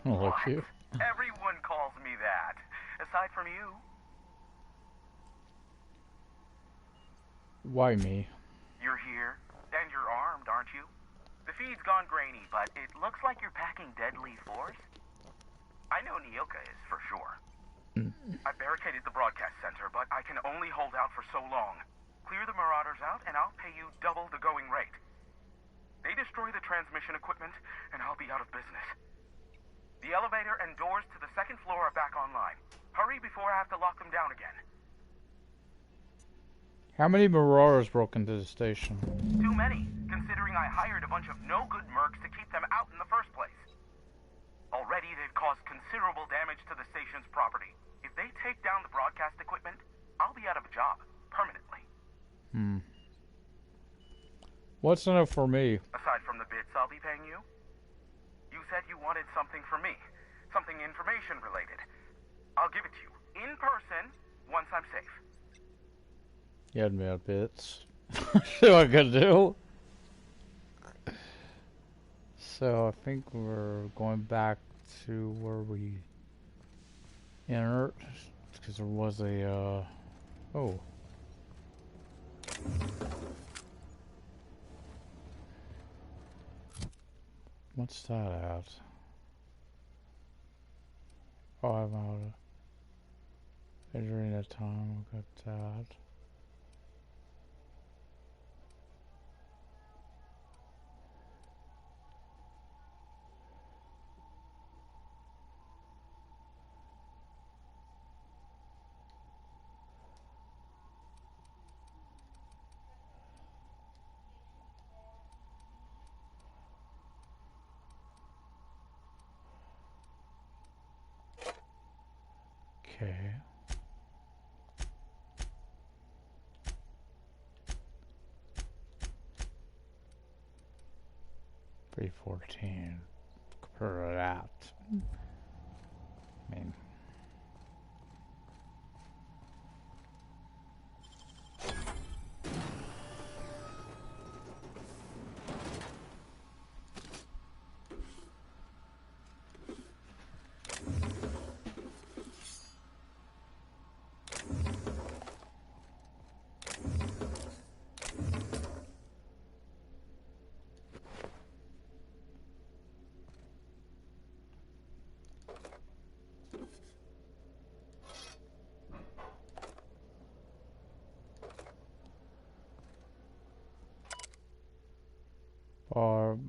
Look you. Everyone calls me that, aside from you. Why me? You're here, and you're armed, aren't you? The feed's gone grainy, but it looks like you're packing deadly force. I know Nyoka is, for sure. I barricaded the broadcast center, but I can only hold out for so long. Clear the Marauders out, and I'll pay you double the going rate. They destroy the transmission equipment, and I'll be out of business. The elevator and doors to the second floor are back online. Hurry before I have to lock them down again. How many Marauders broke into the station? Too many, considering I hired a bunch of no-good mercs to keep them out in the first place. Already, they've caused considerable damage to the station's property. If they take down the broadcast equipment, I'll be out of a job, permanently. What's in it for me? Aside from the bits I'll be paying you? You said you wanted something from me. Something information-related. I'll give it to you, in person, once I'm safe. You had me at bits. See what I could do. So I think we're going back to where we entered, because there was a oh. What's that at? Oh, I'm out of during that time. I got that. Okay. $314. Compare to that. I mean,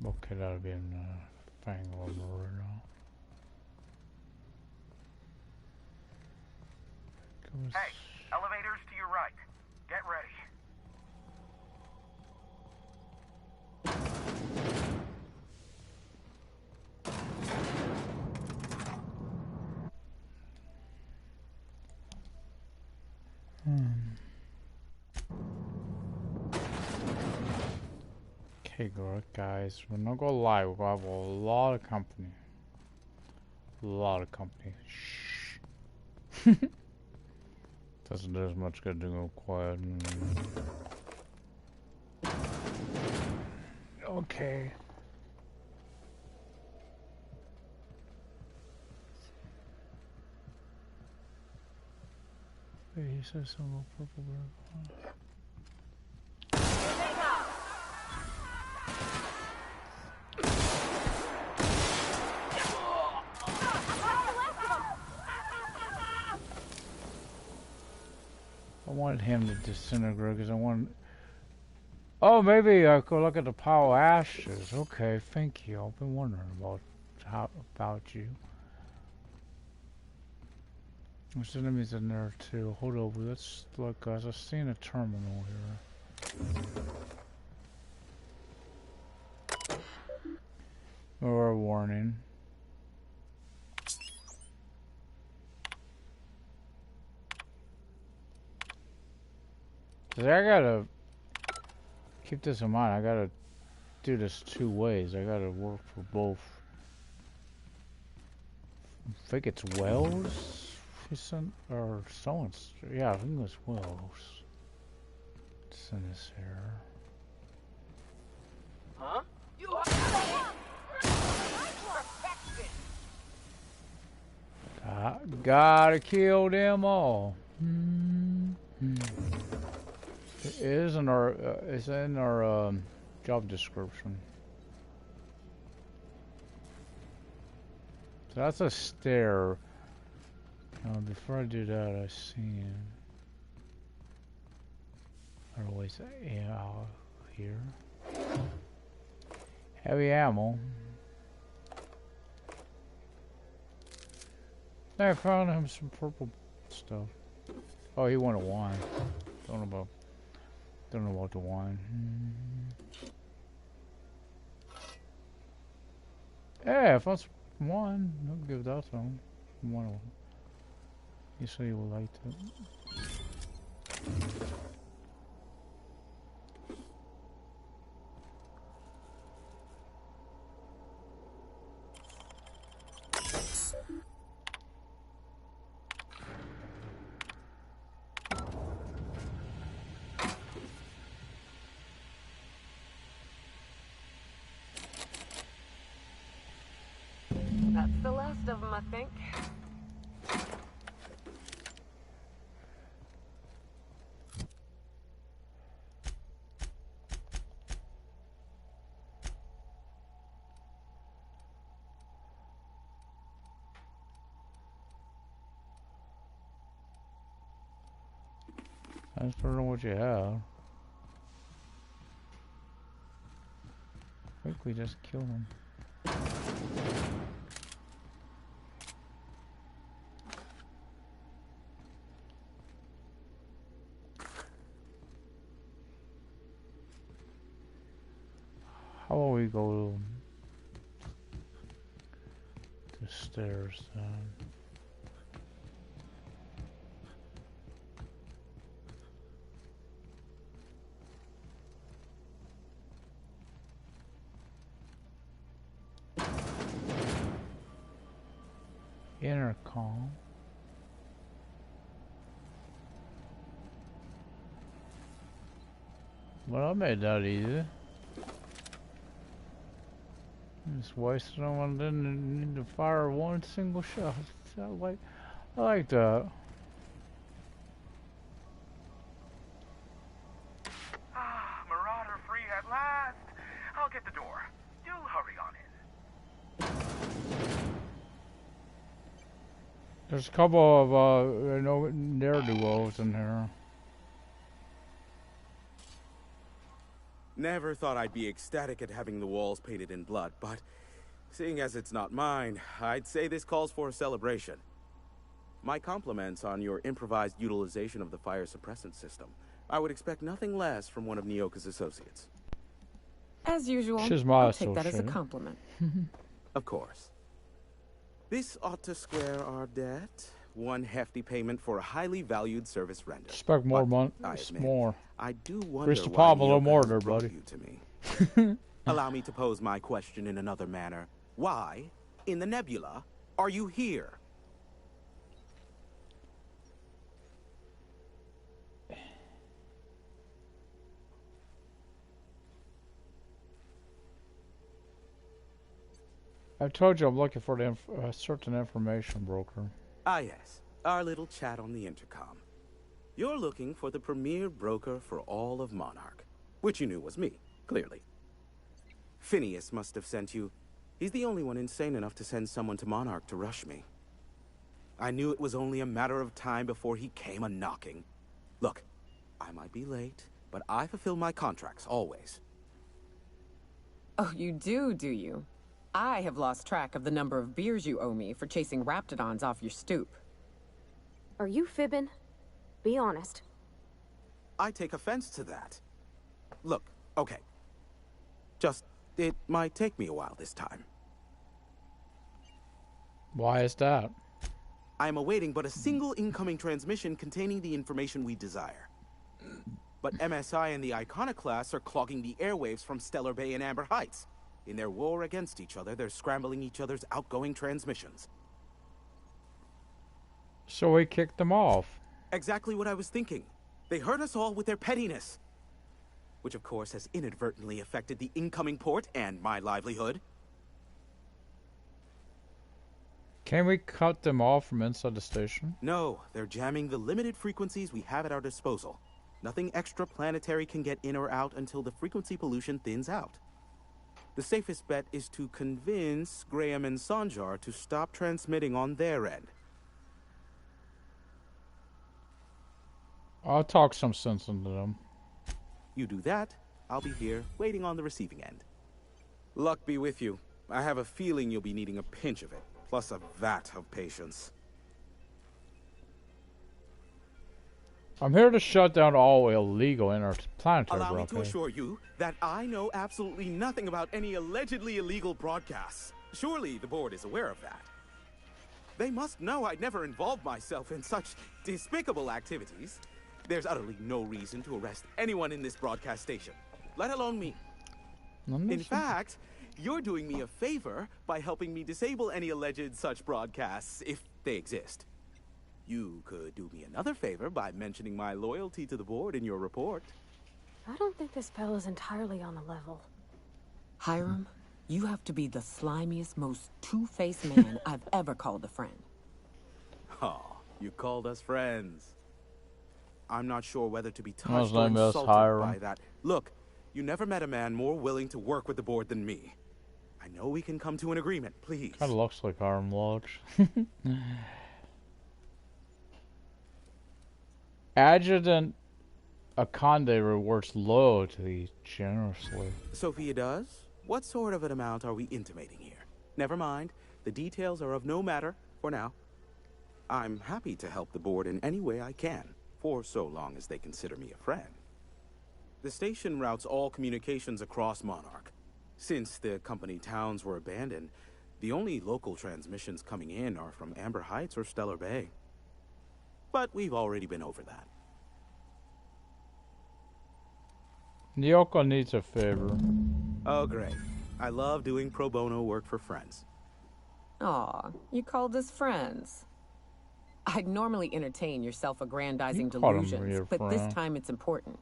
Okay, that'll be in Fang Armor now. Hey, elevators to your right. Get ready. Okay, guys, we're not gonna lie, we're gonna have a lot of company. A lot of company. Shh. Doesn't do as much good to go quiet. Okay. Wait, he says something about purple bird. I wanted him to disintegrate because I wanted... Oh, maybe I could look at the pile of ashes. Okay, thank you. I've been wondering about you. There's enemies in there too. Hold over. Let's look, guys. I've seen a terminal here. Or a warning. I gotta keep this in mind. I gotta do this two ways. I gotta work for both. I think it's Wells or someone's. Yeah, I think it's Wells. It's in this here. Huh? You Gotta kill them all. It is in our. It's in our job description. So that's a stair. Before I do that, I seen. Otherwise, out here. Heavy ammo. I found him some purple stuff. Oh, he wanted wine. Don't know about the wine. Yeah, if that's one, I'll give that to him. One of them. You say you will like it. That's the last of them, I think. I just don't know what you have. I think we just killed him. How about we go to the stairs then? Intercom. Well, I made that easy. Just wasted on, didn't need to fire one single shot. I like that. Marauder free at last. I'll get the door. Do hurry on in. There's a couple of ne'er-do-wells in here. Never thought I'd be ecstatic at having the walls painted in blood, but seeing as it's not mine, I'd say this calls for a celebration. My compliments on your improvised utilization of the fire suppressant system. I would expect nothing less from one of Nyoka's associates. As usual, She's my I'll take that as a associate. compliment. Of course. This ought to square our debt. One hefty payment for a highly valued service rendered. Expect more money. I admit, More. I do wonder Grease the why palm a little Nyoka more has there, brought buddy. you to me. Allow me to pose my question in another manner. Why, in the nebula, are you here? I told you I'm looking for the certain information broker. Ah yes, our little chat on the intercom. You're looking for the premier broker for all of Monarch, which you knew was me, clearly. Phineas must have sent you. He's the only one insane enough to send someone to Monarch to rush me. I knew it was only a matter of time before he came a-knocking. Look, I might be late, but I fulfill my contracts, always. Oh, you do you? I have lost track of the number of beers you owe me for chasing raptidons off your stoop. Are you fibbing? Be honest. I take offense to that. Look, okay. Just, it might take me a while this time. Why is that? I am awaiting but a single incoming transmission containing the information we desire. But MSI and the Iconoclasts are clogging the airwaves from Stellar Bay and Amber Heights. In their war against each other, they're scrambling each other's outgoing transmissions. So we kicked them off. Exactly what I was thinking. They hurt us all with their pettiness. Which of course has inadvertently affected the incoming port and my livelihood. Can we cut them off from inside the station? No, they're jamming the limited frequencies we have at our disposal. Nothing extraplanetary can get in or out until the frequency pollution thins out. The safest bet is to convince Graham and Sanjar to stop transmitting on their end. I'll talk some sense into them. You do that, I'll be here, waiting on the receiving end. Luck be with you. I have a feeling you'll be needing a pinch of it, plus a vat of patience. I'm here to shut down all illegal interplanetary Allow me to broadcasting. assure you that I know absolutely nothing about any allegedly illegal broadcasts. Surely the board is aware of that. They must know I'd never involved myself in such despicable activities. There's utterly no reason to arrest anyone in this broadcast station, let alone me. In fact, you're doing me a favor by helping me disable any alleged such broadcasts, if they exist. You could do me another favor by mentioning my loyalty to the board in your report. I don't think this fella's entirely on the level. Hiram, you have to be the slimiest, most two-faced man I've ever called a friend. Oh, you called us friends. I'm not sure whether to be His touched or name is insulted Hiram. by that. Look, you never met a man more willing to work with the board than me. I know we can come to an agreement, please. Kind of looks like Hiram Lodge. Adjutant Akande rewards loyalty generously. Sophia does? What sort of an amount are we intimating here? Never mind. The details are of no matter for now. I'm happy to help the board in any way I can, for so long as they consider me a friend. The station routes all communications across Monarch. Since the company towns were abandoned, the only local transmissions coming in are from Amber Heights or Stellar Bay. But we've already been over that. Nyoka needs a favor. Oh, great. I love doing pro bono work for friends. Aw, you called us friends. I'd normally entertain your self-aggrandizing You called him delusions, your but this friend. time it's important.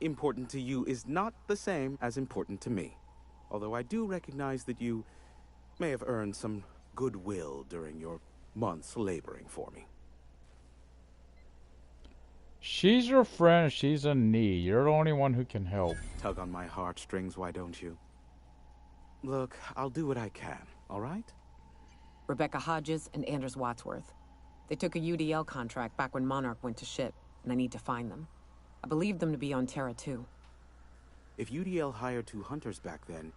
Important to you is not the same as important to me. Although I do recognize that you may have earned some goodwill during your months laboring for me. She's your friend. She's in need. You're the only one who can help. Tug on my heartstrings, why don't you? Look, I'll do what I can, all right? Rebecca Hodges and Anders Wadsworth. They took a UDL contract back when Monarch went to shit, and I need to find them. I believe them to be on Terra 2. If UDL hired 2 hunters back then,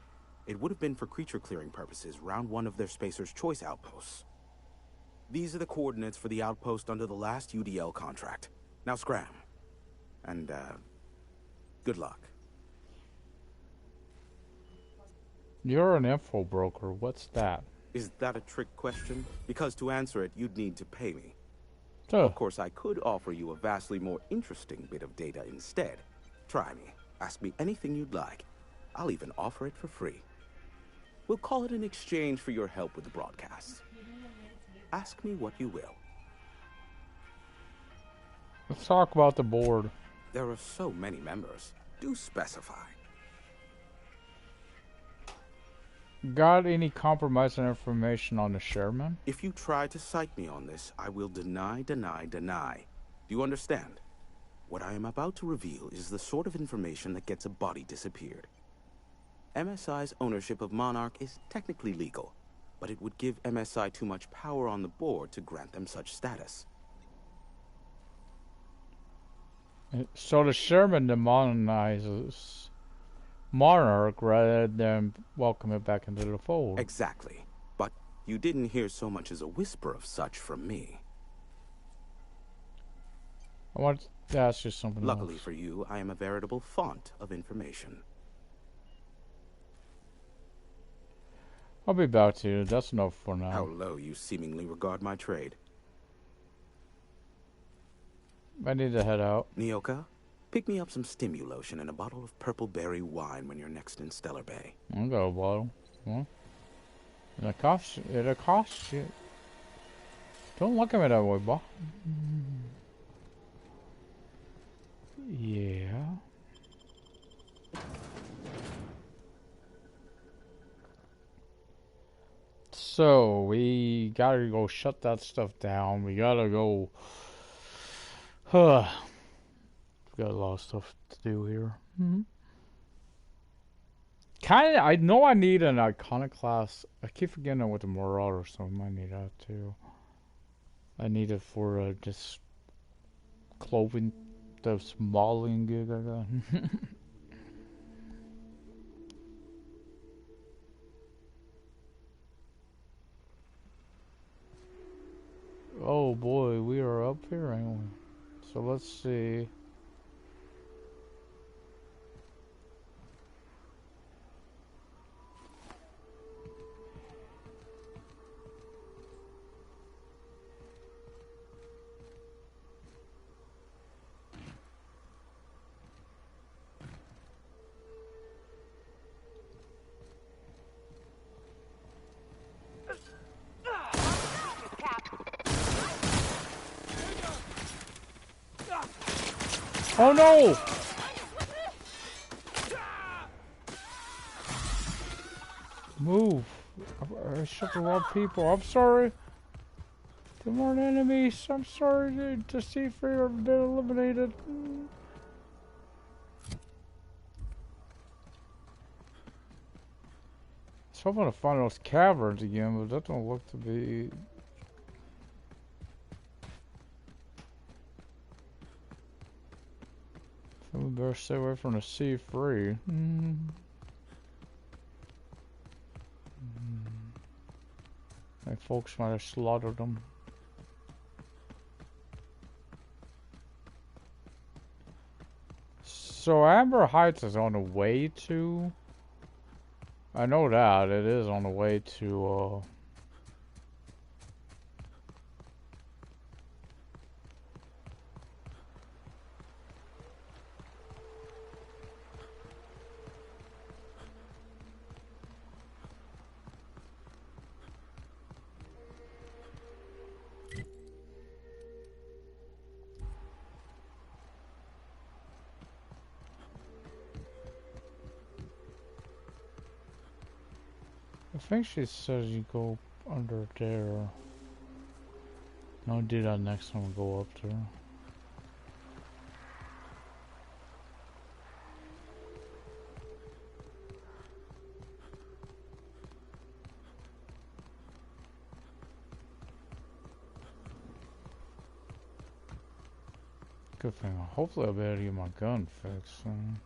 it would have been for creature clearing purposes, round 1 of their Spacer's Choice outposts. These are the coordinates for the outpost under the last UDL contract. Now scram. And, good luck. You're an info broker. What's that? Is that a trick question? Because to answer it, you'd need to pay me. Oh. Of course, I could offer you a vastly more interesting bit of data instead. Try me. Ask me anything you'd like. I'll even offer it for free. We'll call it an exchange for your help with the broadcasts. Ask me what you will. Let's talk about the board. There are so many members. Do specify. Got any compromising information on the Sherman? If you try to cite me on this, I will deny. Do you understand? What I am about to reveal is the sort of information that gets a body disappeared. MSI's ownership of Monarch is technically legal, but it would give MSI too much power on the board to grant them such status. So the Sherman demonizes Monarch rather than welcome it back into the fold. Exactly. But you didn't hear so much as a whisper of such from me. I want to ask you something Luckily else. for you, I am a veritable font of information. I'll be back to you. That's enough for now. How low you seemingly regard my trade. I need to head out. Nyoka, pick me up some Stimulotion and a bottle of purple berry wine when you're next in Stellar Bay. I got a bottle. Well, it costs you. Don't look at me that way, boy. Yeah. So, we gotta go shut that stuff down. We gotta go... we got a lot of stuff to do here. Kinda, I know I need an iconoclast. I keep forgetting with the Marauder, so I might need that too. I need it for just clothing, the smalling gig I got. Oh boy, we are up here anyway. So let's see. Oh no! Move. I shot the wrong people. I'm sorry. There weren't enemies. I'm sorry to see if you've been eliminated. I was hoping to find those caverns again, but that don't look to be... So we better stay away from the C3. My folks might have slaughtered them. So Amber Heights is on the way to... I know that. It is on the way to, I think she says you go under there. I'll do that next time we go up there. Good thing. Hopefully I'll be able to get my gun fixed soon.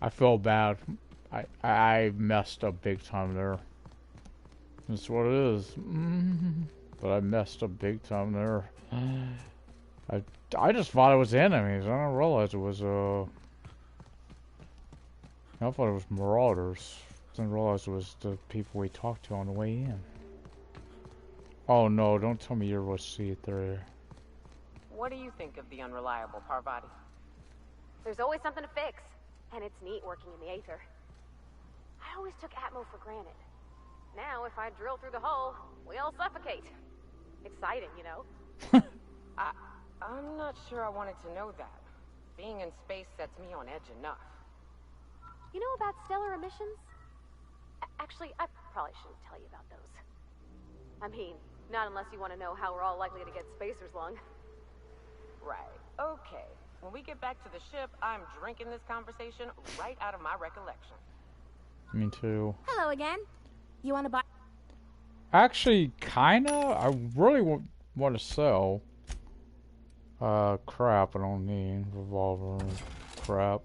I feel bad. I messed up big time there. That's what it is. But I messed up big time there. I just thought it was enemies. I didn't realize it was I thought it was marauders. Didn't realize it was the people we talked to on the way in. Oh no, don't tell me you're with C3. What do you think of the unreliable Parvati? There's always something to fix, and it's neat working in the Aether. I always took Atmo for granted. Now, if I drill through the hull, we all suffocate. Exciting, you know? I'm not sure I wanted to know that. Being in space sets me on edge enough. You know about stellar emissions? Actually, I probably shouldn't tell you about those. I mean, not unless you want to know how we're all likely to get spacers lung. Right. Okay. When we get back to the ship, I'm drinking this conversation right out of my recollection. Me too. Hello again. You want to buy? Actually, kinda. I really want to sell. Crap. I don't need revolver. Crap.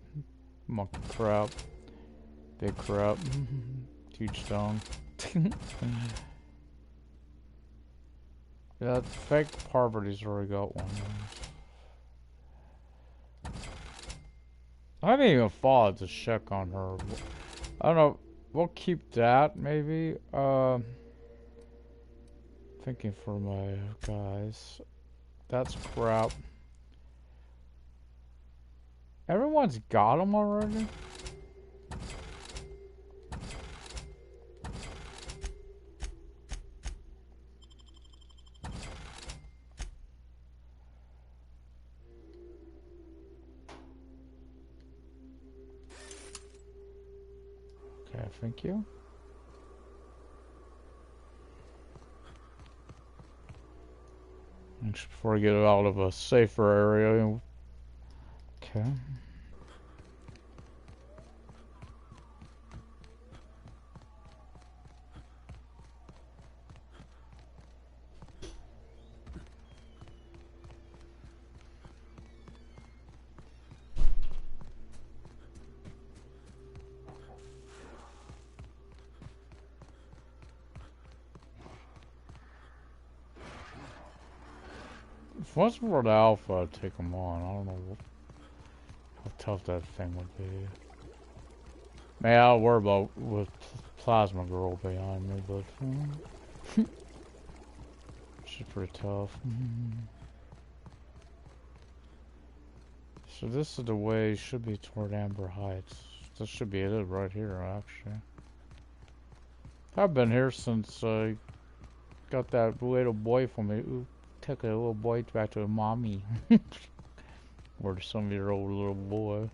Monkey crap. Big crap. Huge stone. Yeah, that fake Parvati's already got one. I haven't even thought to check on her. I don't know. We'll keep that, maybe. Thinking for my guys. That's crap. Everyone's got them already? Okay, thank you. Just before I get out of a safer area. Okay. If it wasn't for the alpha, I'd take them on. I don't know how tough that thing would be. Man, I'll worry about with Plasma Girl behind me, but she's pretty tough. So this is the way. Should be toward Amber Heights. This should be it right here, actually. I've been here since I got that little boy from me. Ooh, took a little boy back to mommy. Or to some year old little boy.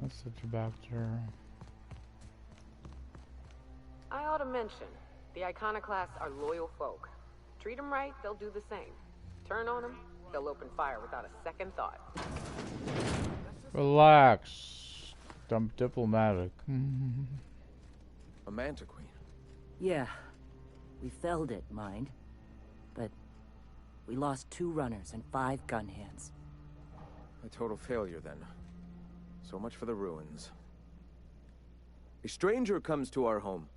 Let's set you back there. I ought to mention, the Iconoclasts are loyal folk. Treat them right, they'll do the same. Turn on them, they'll open fire without a second thought. Relax. I'm diplomatic. A Manta Queen. Yeah. We felled it, mind. But we lost 2 runners and 5 gun hands. A total failure, then. So much for the ruins. A stranger comes to our home.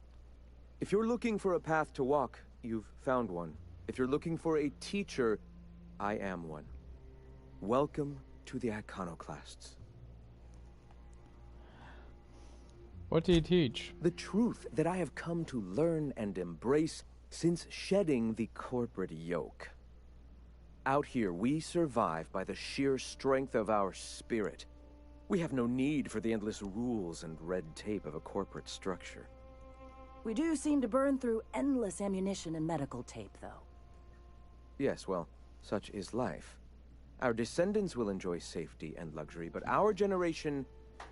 If you're looking for a path to walk, you've found one. If you're looking for a teacher, I am one. Welcome to the Iconoclasts. What do you teach? The truth that I have come to learn and embrace since shedding the corporate yoke. Out here, we survive by the sheer strength of our spirit. We have no need for the endless rules and red tape of a corporate structure. We do seem to burn through endless ammunition and medical tape, though. Yes, well, such is life. Our descendants will enjoy safety and luxury, but our generation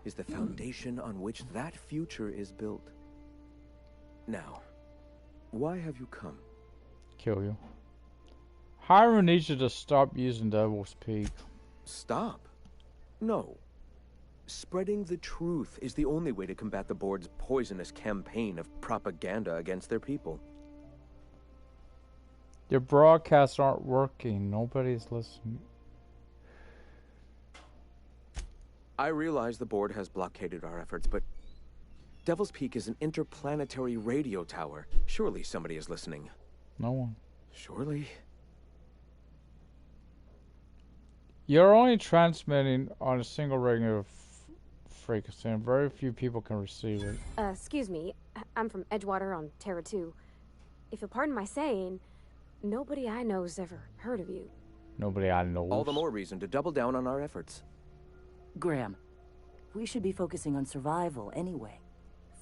is the foundation on which that future is built. Now, why have you come? Kill you. Hiram needs you to stop using Devil's Peak. Stop? No. Spreading the truth is the only way to combat the board's poisonous campaign of propaganda against their people. Your broadcasts aren't working. Nobody's listening. I realize the board has blockaded our efforts, but Devil's Peak is an interplanetary radio tower. Surely somebody is listening. No one. Surely. You're only transmitting on a single regular frequency, and very few people can receive it. Excuse me. I'm from Edgewater on Terra 2. If you'll pardon my saying, nobody I know's ever heard of you. Nobody I know. All the more reason to double down on our efforts. Graham, we should be focusing on survival anyway.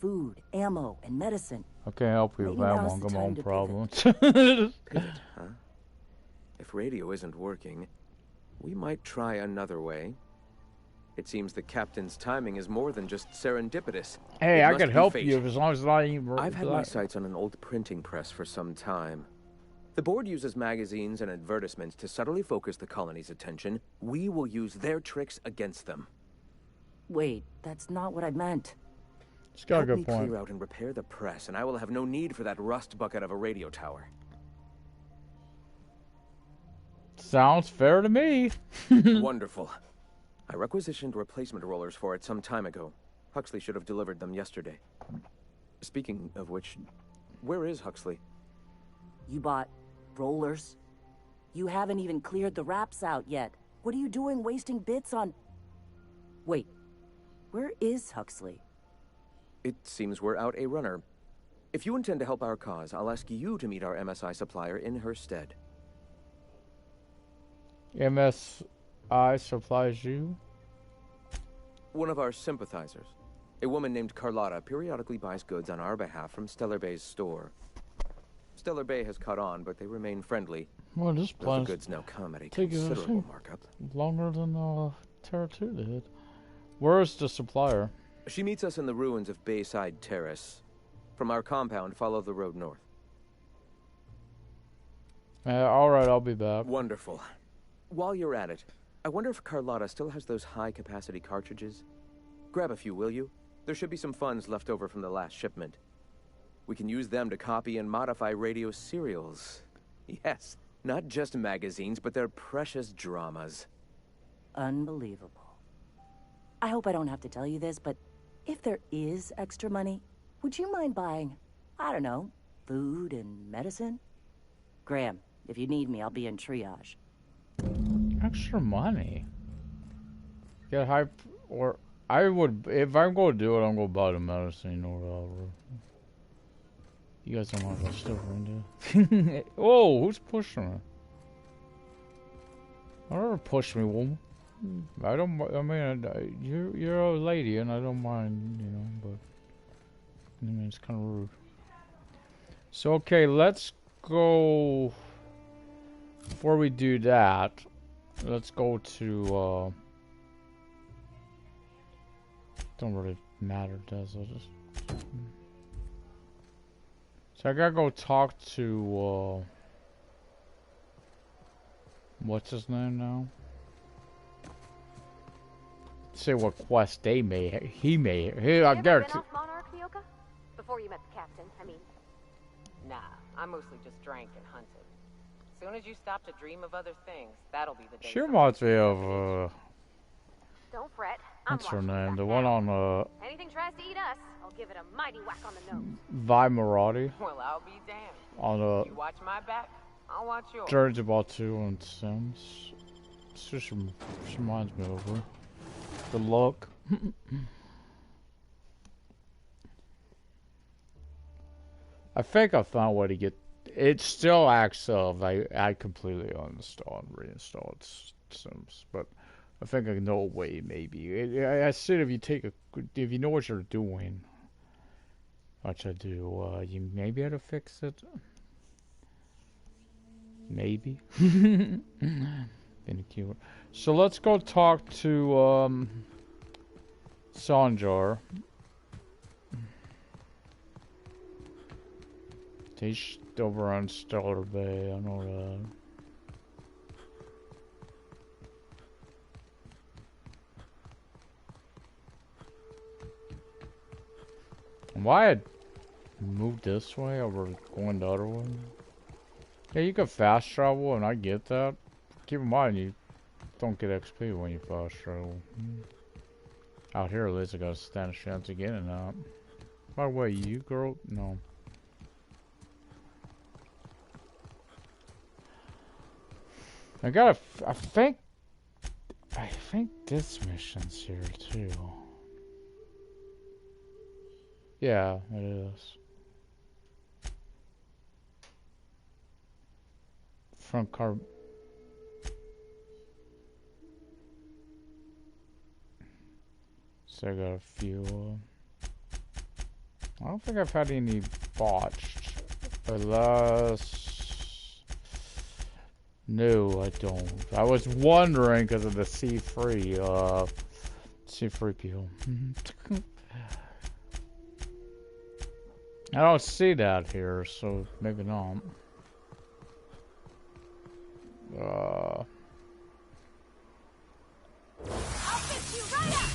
Food, ammo, and medicine. I can't help you with that one. Got my own problems. Pivot, huh? If radio isn't working, we might try another way. It seems the captain's timing is more than just serendipitous. Hey, I can help you as long as I ain't... I've had my sights on an old printing press for some time. The board uses magazines and advertisements to subtly focus the colony's attention. We will use their tricks against them. Wait, that's not what I meant. It's got a Help good me point. clear out and repair the press, and I will have no need for that rust bucket of a radio tower. Sounds fair to me. Wonderful. I requisitioned replacement rollers for it some time ago. Huxley should have delivered them yesterday. Speaking of which, where is Huxley? You bought rollers? You haven't even cleared the wraps out yet. What are you doing wasting bits on... Wait, where is Huxley? It seems we're out a runner. If you intend to help our cause, I'll ask you to meet our MSI supplier in her stead. MSI supplies you? One of our sympathizers. A woman named Carlotta periodically buys goods on our behalf from Stellar Bay's store. Stellar Bay has caught on, but they remain friendly. Well, this The plan goods now come at a considerable markup. Longer than Terra 2 did. Where's the supplier? She meets us in the ruins of Bayside Terrace. From our compound, follow the road north. Alright, I'll be back. Wonderful. While you're at it, I wonder if Carlotta still has those high-capacity cartridges? Grab a few, will you? There should be some funds left over from the last shipment. We can use them to copy and modify radio serials. Yes, not just magazines, but their precious dramas. Unbelievable. I hope I don't have to tell you this, but if there is extra money, would you mind buying, I don't know, food and medicine? Graham, if you need me, I'll be in triage. Extra money? Get hype, or I would, if I'm going to do it, I'm going to buy the medicine or whatever. You guys don't want to go stuff in there. Oh, who's pushing me? Don't ever push me, woman. I don't. I mean, you're a lady, and I don't mind, you know. But I mean, it's kind of rude. So okay, let's go. Before we do that, let's go to. Don't really matter, does it? So I gotta go talk to. What's his name now? Say what quest they may, he may. Here, I guarantee. Been off Monarch, Nyoka? Before you met the captain, I mean. Nah, I mostly just drank and hunted. As soon as you stop to dream of other things, that'll be the day. She reminds me of Don't fret. I'm what's her watching name? back The one now. on Anything tries to eat us, I'll give it a mighty whack on the nose. Vi Marati Well, I'll be damned. on You watch my back, I'll watch yours. Journey to Batu and Sims. She reminds me of her. The look. I think I found a way to get. It still acts of. I completely uninstalled and reinstalled Sims, but I think I know a way, maybe. I said if you know what you're doing, which I do, you maybe how to fix it. Maybe. Been cute. So let's go talk to Sanjar. He's over on Stellar Bay. I know that. Why I moved this way over going the other way? Yeah, you can fast travel, and I get that. Keep in mind, you don't get XP when you fast travel. Out here, at least I got a stand a chance of getting that. By the way, you girl? No. I think this mission's here too. Yeah, it is. Front car. So I got a few. I don't think I've had any botched. Unless... No, I don't. I was wondering because of the C3 I don't see that here, so maybe not. I'll fix you right up.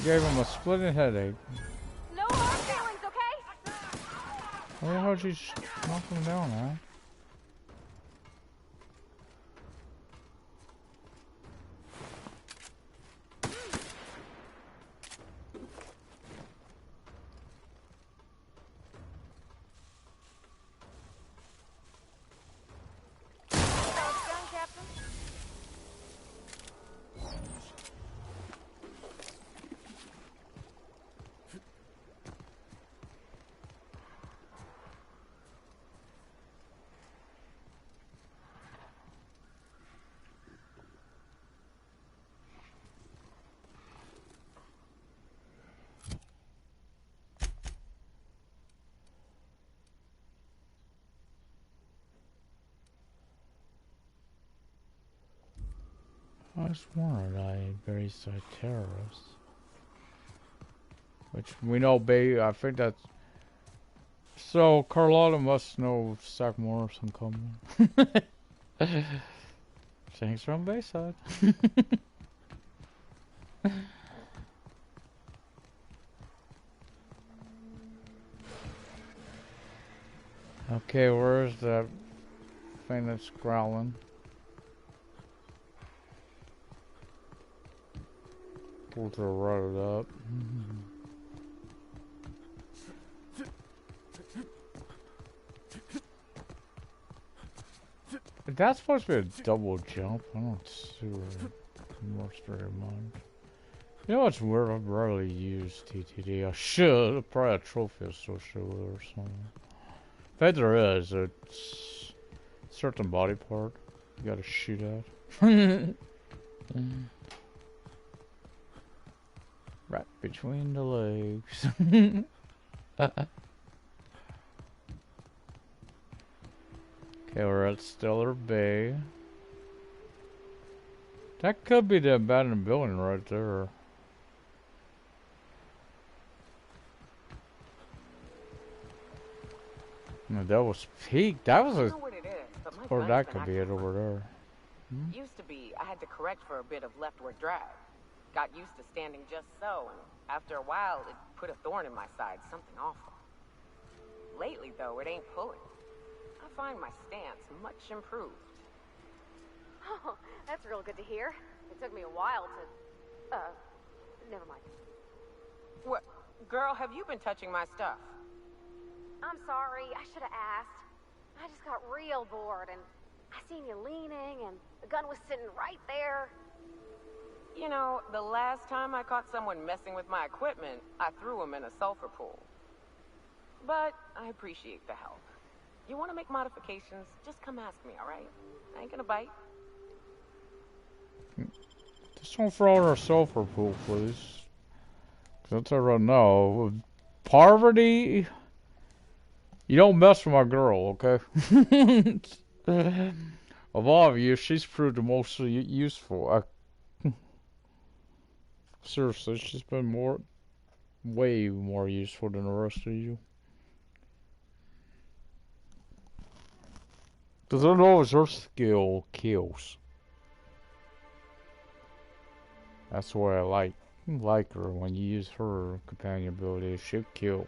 Gave him a splitting headache. No hard feelings, okay? Why the hell did you knock him down, huh? I was wondering, I buried terrorists. Which we know, I think that's... So, Carlotta must know Sack Morrison coming. Thanks from Bayside. Okay, where's that thing that's growling? Pull to run it up. That's supposed to be a double jump. I don't see where very much. You know what's weird? I've rarely used TTD. I should. Probably a trophy associated with it or something. If there is, it's a certain body part you gotta shoot at. Right between the legs. Okay, we're at Stellar Bay. That could be the abandoned building right there. No, that was Peak. That was a... Or that could be it over there. Used to be, I had to correct for a bit of leftward drag. Got used to standing just so, and after a while, it put a thorn in my side, something awful. Lately, though, it ain't pulling. I find my stance much improved. Oh, that's real good to hear. It took me a while to... never mind. What? Girl, have you been touching my stuff? I'm sorry, I should have asked. I just got real bored, and I seen you leaning, and the gun was sitting right there. You know, the last time I caught someone messing with my equipment, I threw him in a sulfur pool. But I appreciate the help. You want to make modifications, just come ask me, alright? I ain't gonna bite. Just don't throw in her sulfur pool, please. That's all I know. Poverty, you don't mess with my girl, okay? Of all of you, she's proved the most useful. Seriously, she's been way more useful than the rest of you. Because I know her skill kills. That's why I like her. When you use her companion ability, she'll kill.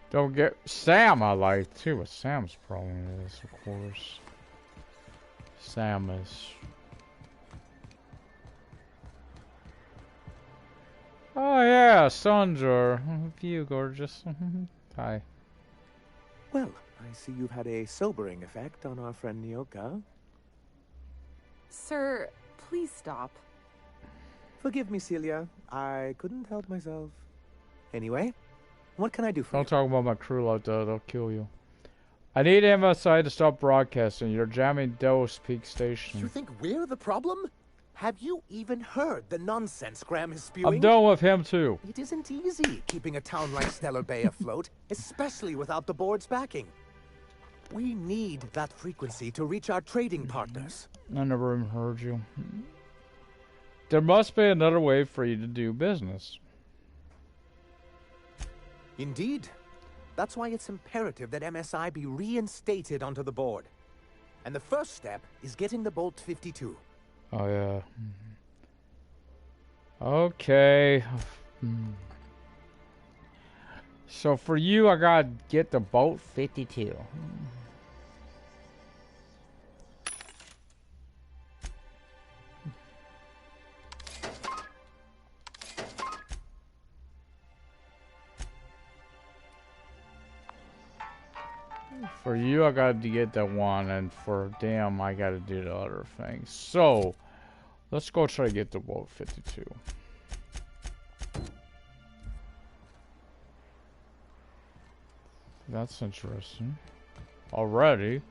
Don't get Sam. I like too, but Sam's problem is, of course, Sam is. Oh yeah, Sandra, you gorgeous. Hi. Well, I see you've had a sobering effect on our friend Nyoka. Sir, please stop. Forgive me, Celia. I couldn't help myself. Anyway, what can I do for you? Don't talk about my crew like that, I'll kill you. I need MSI to stop broadcasting. You're jamming Devil's Peak Station. You think we're the problem? Have you even heard the nonsense Graham is spewing? I'm done with him too. It isn't easy keeping a town like Stellar Bay afloat, especially without the board's backing. We need that frequency to reach our trading partners. I never even heard you. There must be another way for you to do business. Indeed. That's why it's imperative that MSI be reinstated onto the board. And the first step is getting the Bolt 52. Oh, yeah. Okay. So for you, I gotta get the Bolt 52. For you, I got to get that one, and for them, I got to do the other thing. So, let's go try to get the Bolt 52. That's interesting. Already,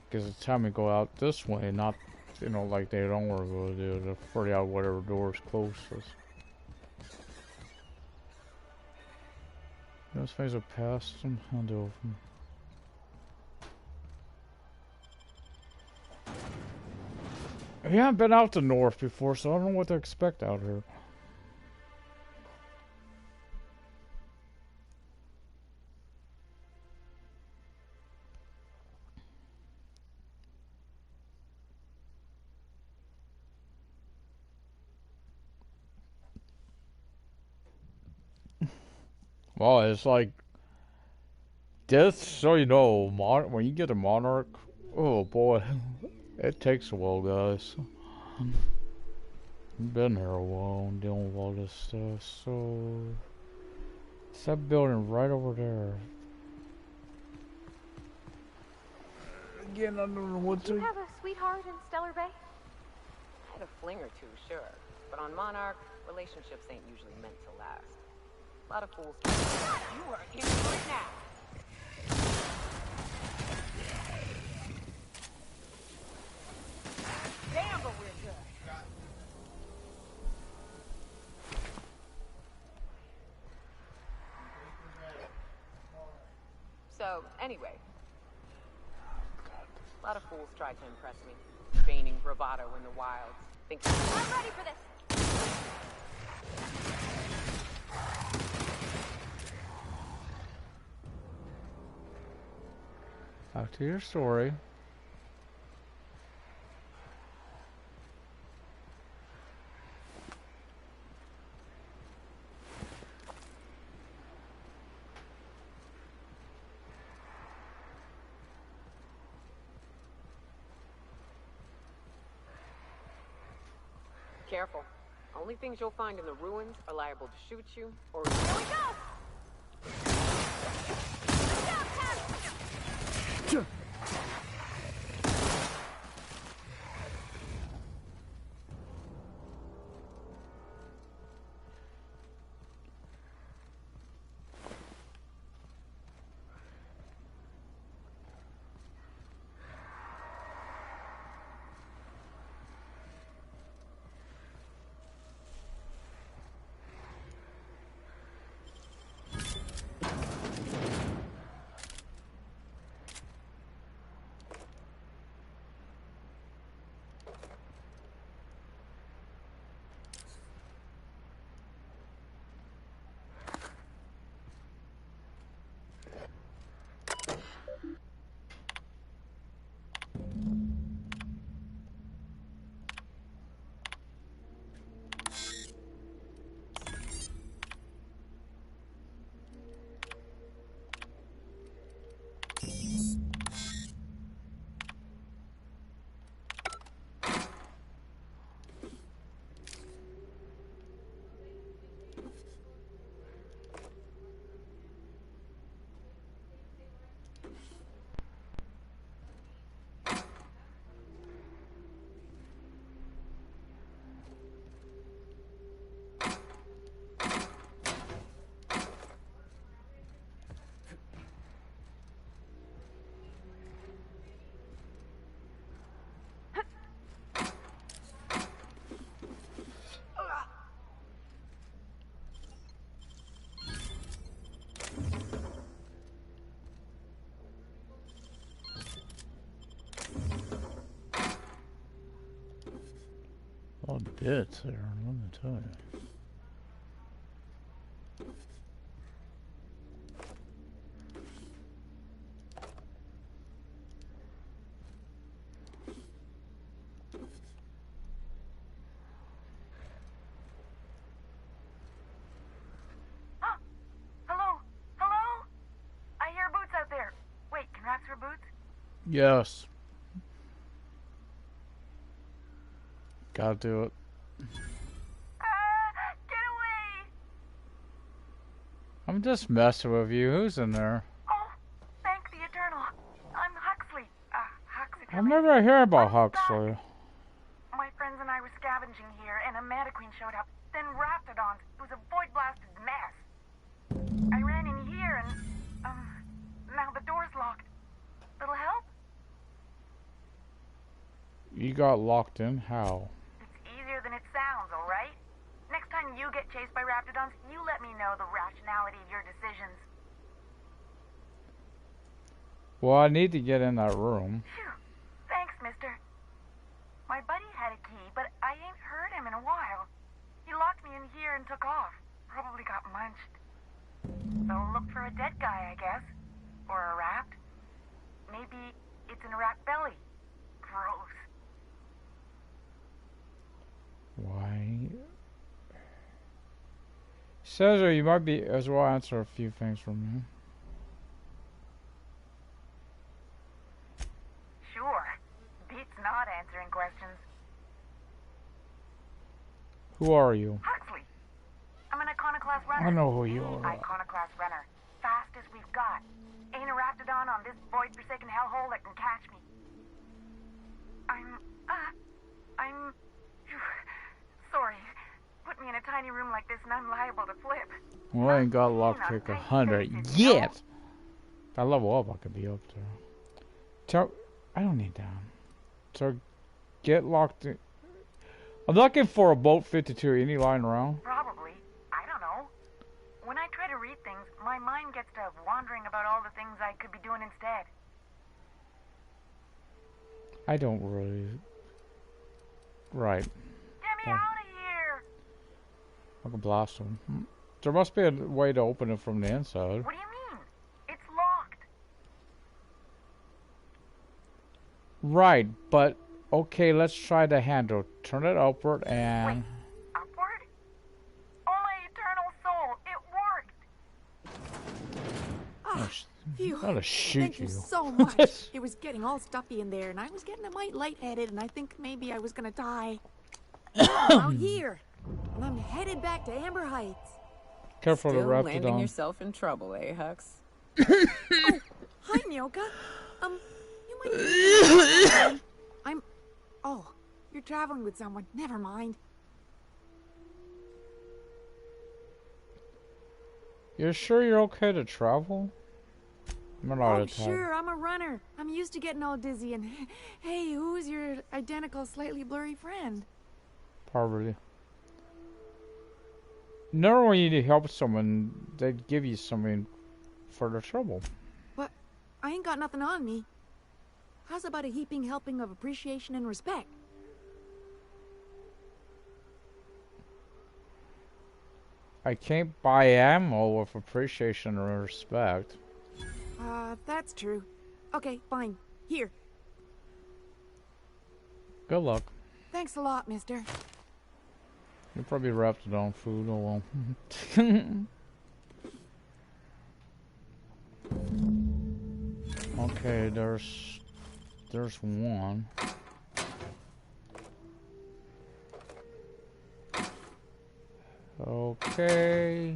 because it's time to go out this way, not, you know, like they don't want to go do to figure out whatever door is closest. Those things are past them, hand over them. We haven't been out to north before, so I don't know what to expect out here. Well, it's like this, so you know, when you get a Monarch, oh boy, it takes a while, guys. I've been here a while dealing with all this stuff, so it's that building right over there. Again, I don't know what Do you have a sweetheart in Stellar Bay? I had a fling or two, sure. But on Monarch, relationships ain't usually meant to last. A lot of fools. You are in for it now. Damn, but we're good. So, anyway. A lot of fools tried to impress me. Feigning bravado in the wilds. Thinking I'm ready for this. Back to your story. careful. Only things you'll find in the ruins are liable to shoot you or... Here we go! lot of bits there, let me tell you. Yes. Gotta do it. Get away! I'm just messing with you. Who's in there? Oh, thank the Eternal. I'm Huxley. Huxley. I've never heard about Huxley. My friends and I were scavenging here, and a Metaqueen showed up. Then Raptidons. It was a void-blasted mess. I ran in here, and, now the door's locked. Little help? You got locked in? How? It's easier than it sounds, alright? Next time you get chased by Raptidons, you let me know the rationality of your decisions. Well, I need to get in that room. Phew. Thanks, mister. My buddy had a key, but I ain't heard him in a while. He locked me in here and took off. Probably got munched. So look for a dead guy, I guess. Or a rat. Maybe it's in a rat belly. Gross. Why? Says you might be as well answer a few things from me. Sure. Beats not answering questions. Who are you? Huxley. I'm an Iconoclast runner. I know who you are. Iconoclast runner. Fastest we've got. Ain't a Raptidon on this void-forsaken hellhole that can catch me. I'm sorry. Put me in a tiny room like this and I'm liable to flip. Well, I ain't got lockpick 100 yet. If I level up, I could be up there. So, I don't need that. So, get locked in. I'm looking for a Bolt 52. Any lying around? Probably. I don't know. When I try to read things, my mind gets to wandering about all the things I could be doing instead. I don't really. Right. Get me out of here! I can blast them. There must be a way to open it from the inside. What do you mean? It's locked. Right, but okay, let's try the handle. Turn it upward and. Wait, upward? Oh my eternal soul! It worked! Phew. I'm gonna shoot Thank you you. so much. It was getting all stuffy in there, and I was getting a mite lightheaded, and I think maybe I was gonna die. I'm out here, and I'm headed back to Amber Heights. Careful Still the Raptidon. landing yourself in trouble, eh, Hux? Oh, hi, Nyoka. You might. Oh, you're traveling with someone. Never mind. You're sure you're okay to travel? I'm not Sure, I'm a runner. I'm used to getting all dizzy, and hey, who's your identical, slightly blurry friend? Probably. Never when you need to help someone, they'd give you something for the trouble. But I ain't got nothing on me. How's about a heaping helping of appreciation and respect? I can't buy ammo with appreciation or respect. That's true. Okay, fine. Here. Good luck. Thanks a lot, mister. You're probably wrapped it on food, oh well. Okay, there's one. Okay.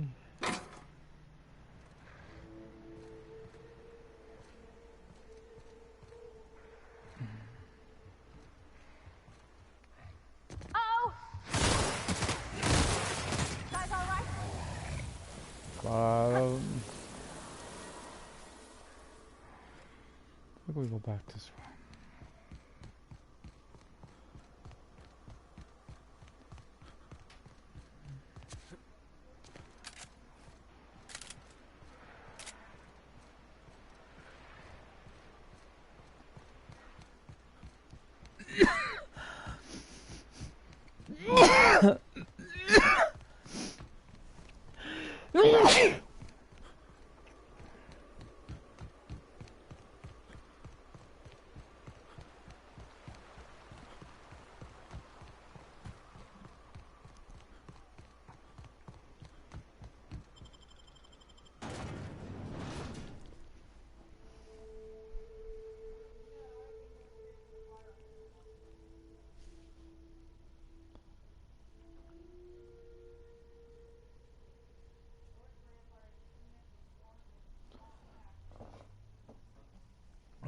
I think we go back this way.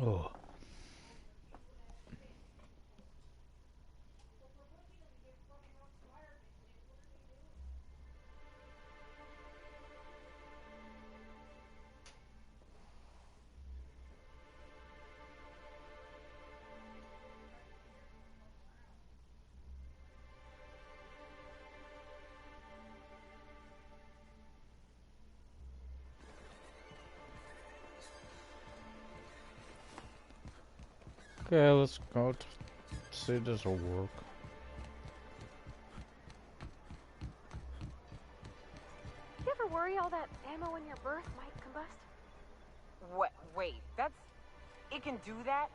Oh. Okay, let's go see if this will work. You ever worry all that ammo in your berth might combust? What? Wait, that's... It can do that?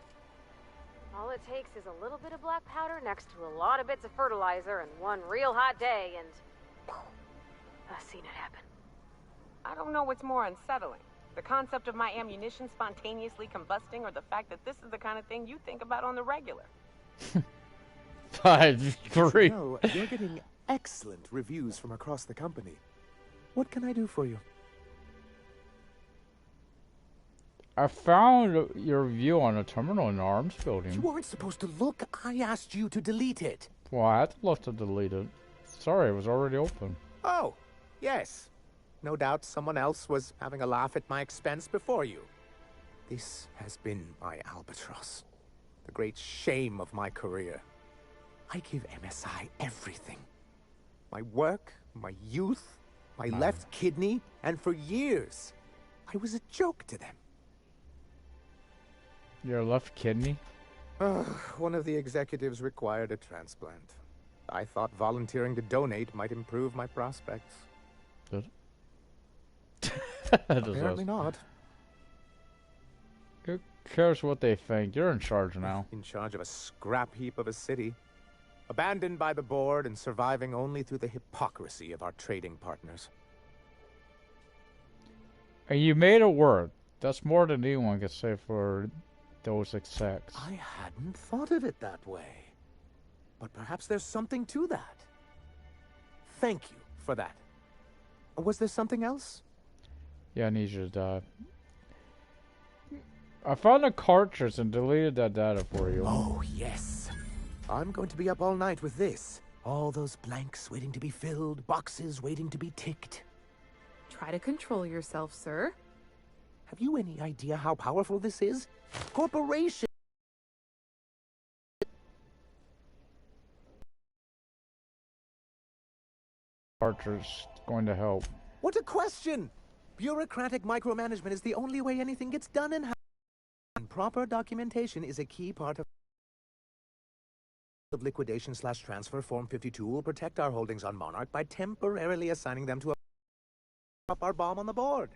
All it takes is a little bit of black powder next to a lot of bits of fertilizer and one real hot day, and I've seen it happen. I don't know what's more unsettling. The concept of my ammunition spontaneously combusting, or the fact that this is the kind of thing you think about on the regular. 5, 3. No, you're getting excellent reviews from across the company. What can I do for you? I found your review on a terminal in the arms building. You weren't supposed to look. I asked you to delete it. Well, I had to look to delete it. Sorry, it was already open. Oh, yes. No doubt someone else was having a laugh at my expense before you. This has been my albatross. The great shame of my career. I give MSI everything. My work, my youth, my left kidney, and for years, I was a joke to them. Your left kidney? One of the executives required a transplant. I thought volunteering to donate might improve my prospects. Did it? Apparently not. Who cares what they think? You're in charge now. In charge of a scrap heap of a city. Abandoned by the board and surviving only through the hypocrisy of our trading partners. And you made it work. That's more than anyone could say for those execs. I hadn't thought of it that way. But perhaps there's something to that. Thank you for that. Was there something else? Yeah, I need you to die. I found a cartridge and deleted that data for you. Oh, yes. I'm going to be up all night with this. All those blanks waiting to be filled, boxes waiting to be ticked. Try to control yourself, sir. Have you any idea how powerful this is? Corporation! Cartridge going to help. What a question! Bureaucratic micromanagement is the only way anything gets done in house. And proper documentation is a key part of liquidation/transfer Form 52 will protect our holdings on Monarch by temporarily assigning them to our bomb on the board.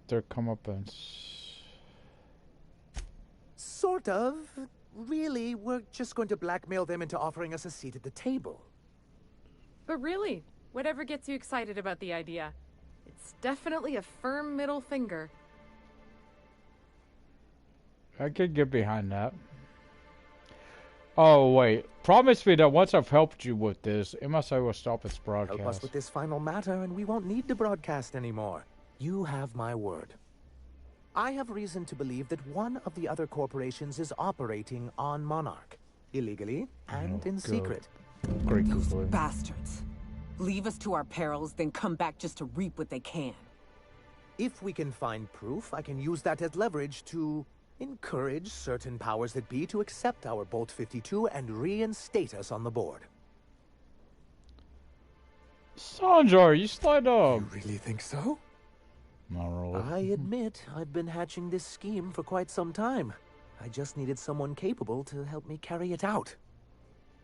Their comeuppance. Sort of. Really, we're just going to blackmail them into offering us a seat at the table. But really, whatever gets you excited about the idea, it's definitely a firm middle finger. I could get behind that. Oh, wait. Promise me that once I've helped you with this, MSI will stop its broadcast. Help us with this final matter, and we won't need to broadcast anymore. You have my word. I have reason to believe that one of the other corporations is operating on Monarch. Illegally and in secret. Great Those Googling. bastards. Leave us to our perils, then come back just to reap what they can. If we can find proof, I can use that as leverage to encourage certain powers that be to accept our Bolt 52 and reinstate us on the board. Sanjar, you slide up. You really think so? Not really. I admit I've been hatching this scheme for quite some time. I just needed someone capable to help me carry it out.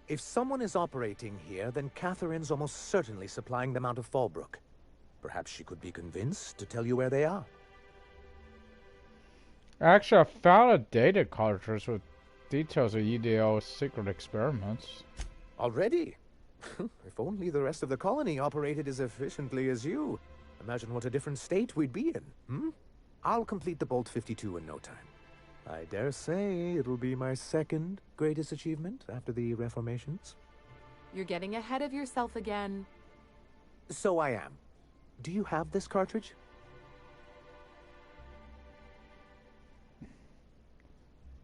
If someone is operating here, then Catherine's almost certainly supplying them out of Fallbrook. Perhaps she could be convinced to tell you where they are. Actually, I found a data cartridge with details of UDL's secret experiments. Already? If only the rest of the colony operated as efficiently as you. Imagine what a different state we'd be in, hmm? I'll complete the Bolt 52 in no time. I dare say it'll be my second greatest achievement after the reformations. You're getting ahead of yourself again. So I am. Do you have this cartridge?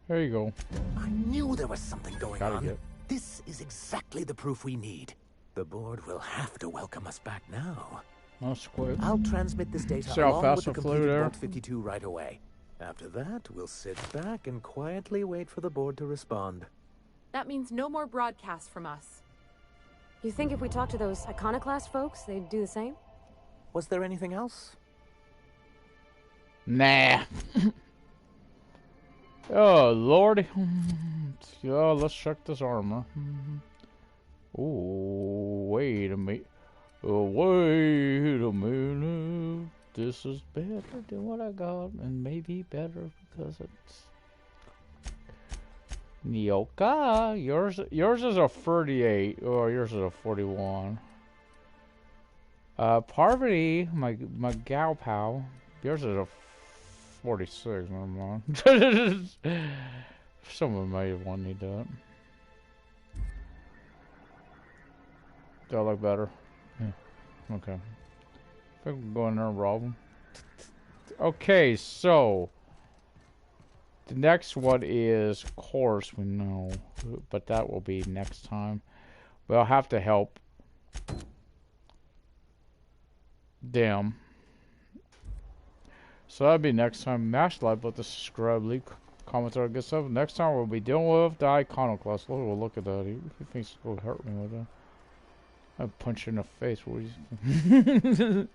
There you go. I knew there was something going Gotta on. get. This is exactly the proof we need. The board will have to welcome us back now. That's quick. I'll transmit this data See how along fast with the it flew completed there? Vault 52 right away. After that, we'll sit back and quietly wait for the board to respond. That means no more broadcasts from us. You think if we talk to those iconoclast folks, they'd do the same? Was there anything else? Nah. Oh, lordy. Oh, let's check this armor. Oh, wait a minute. Oh, wait a minute. This is better than what I got, and maybe better because it's Nyoka. Yours is a 38. Oh, yours is a 41. Parvati, my gal pal. Yours is a 46. Never mind. Someone might have wanted that. Do I look better? Yeah. Okay. I think we'll go in there and rob them. Okay, so the next one is, of course, we know, but that will be next time. We'll have to help them. So that'll be next time. Mash like, but the subscribe, leave comments, or good stuff. Next time we'll be dealing with the iconoclast. Look at that. He thinks he's gonna hurt me with that. I punch you in the face. What do you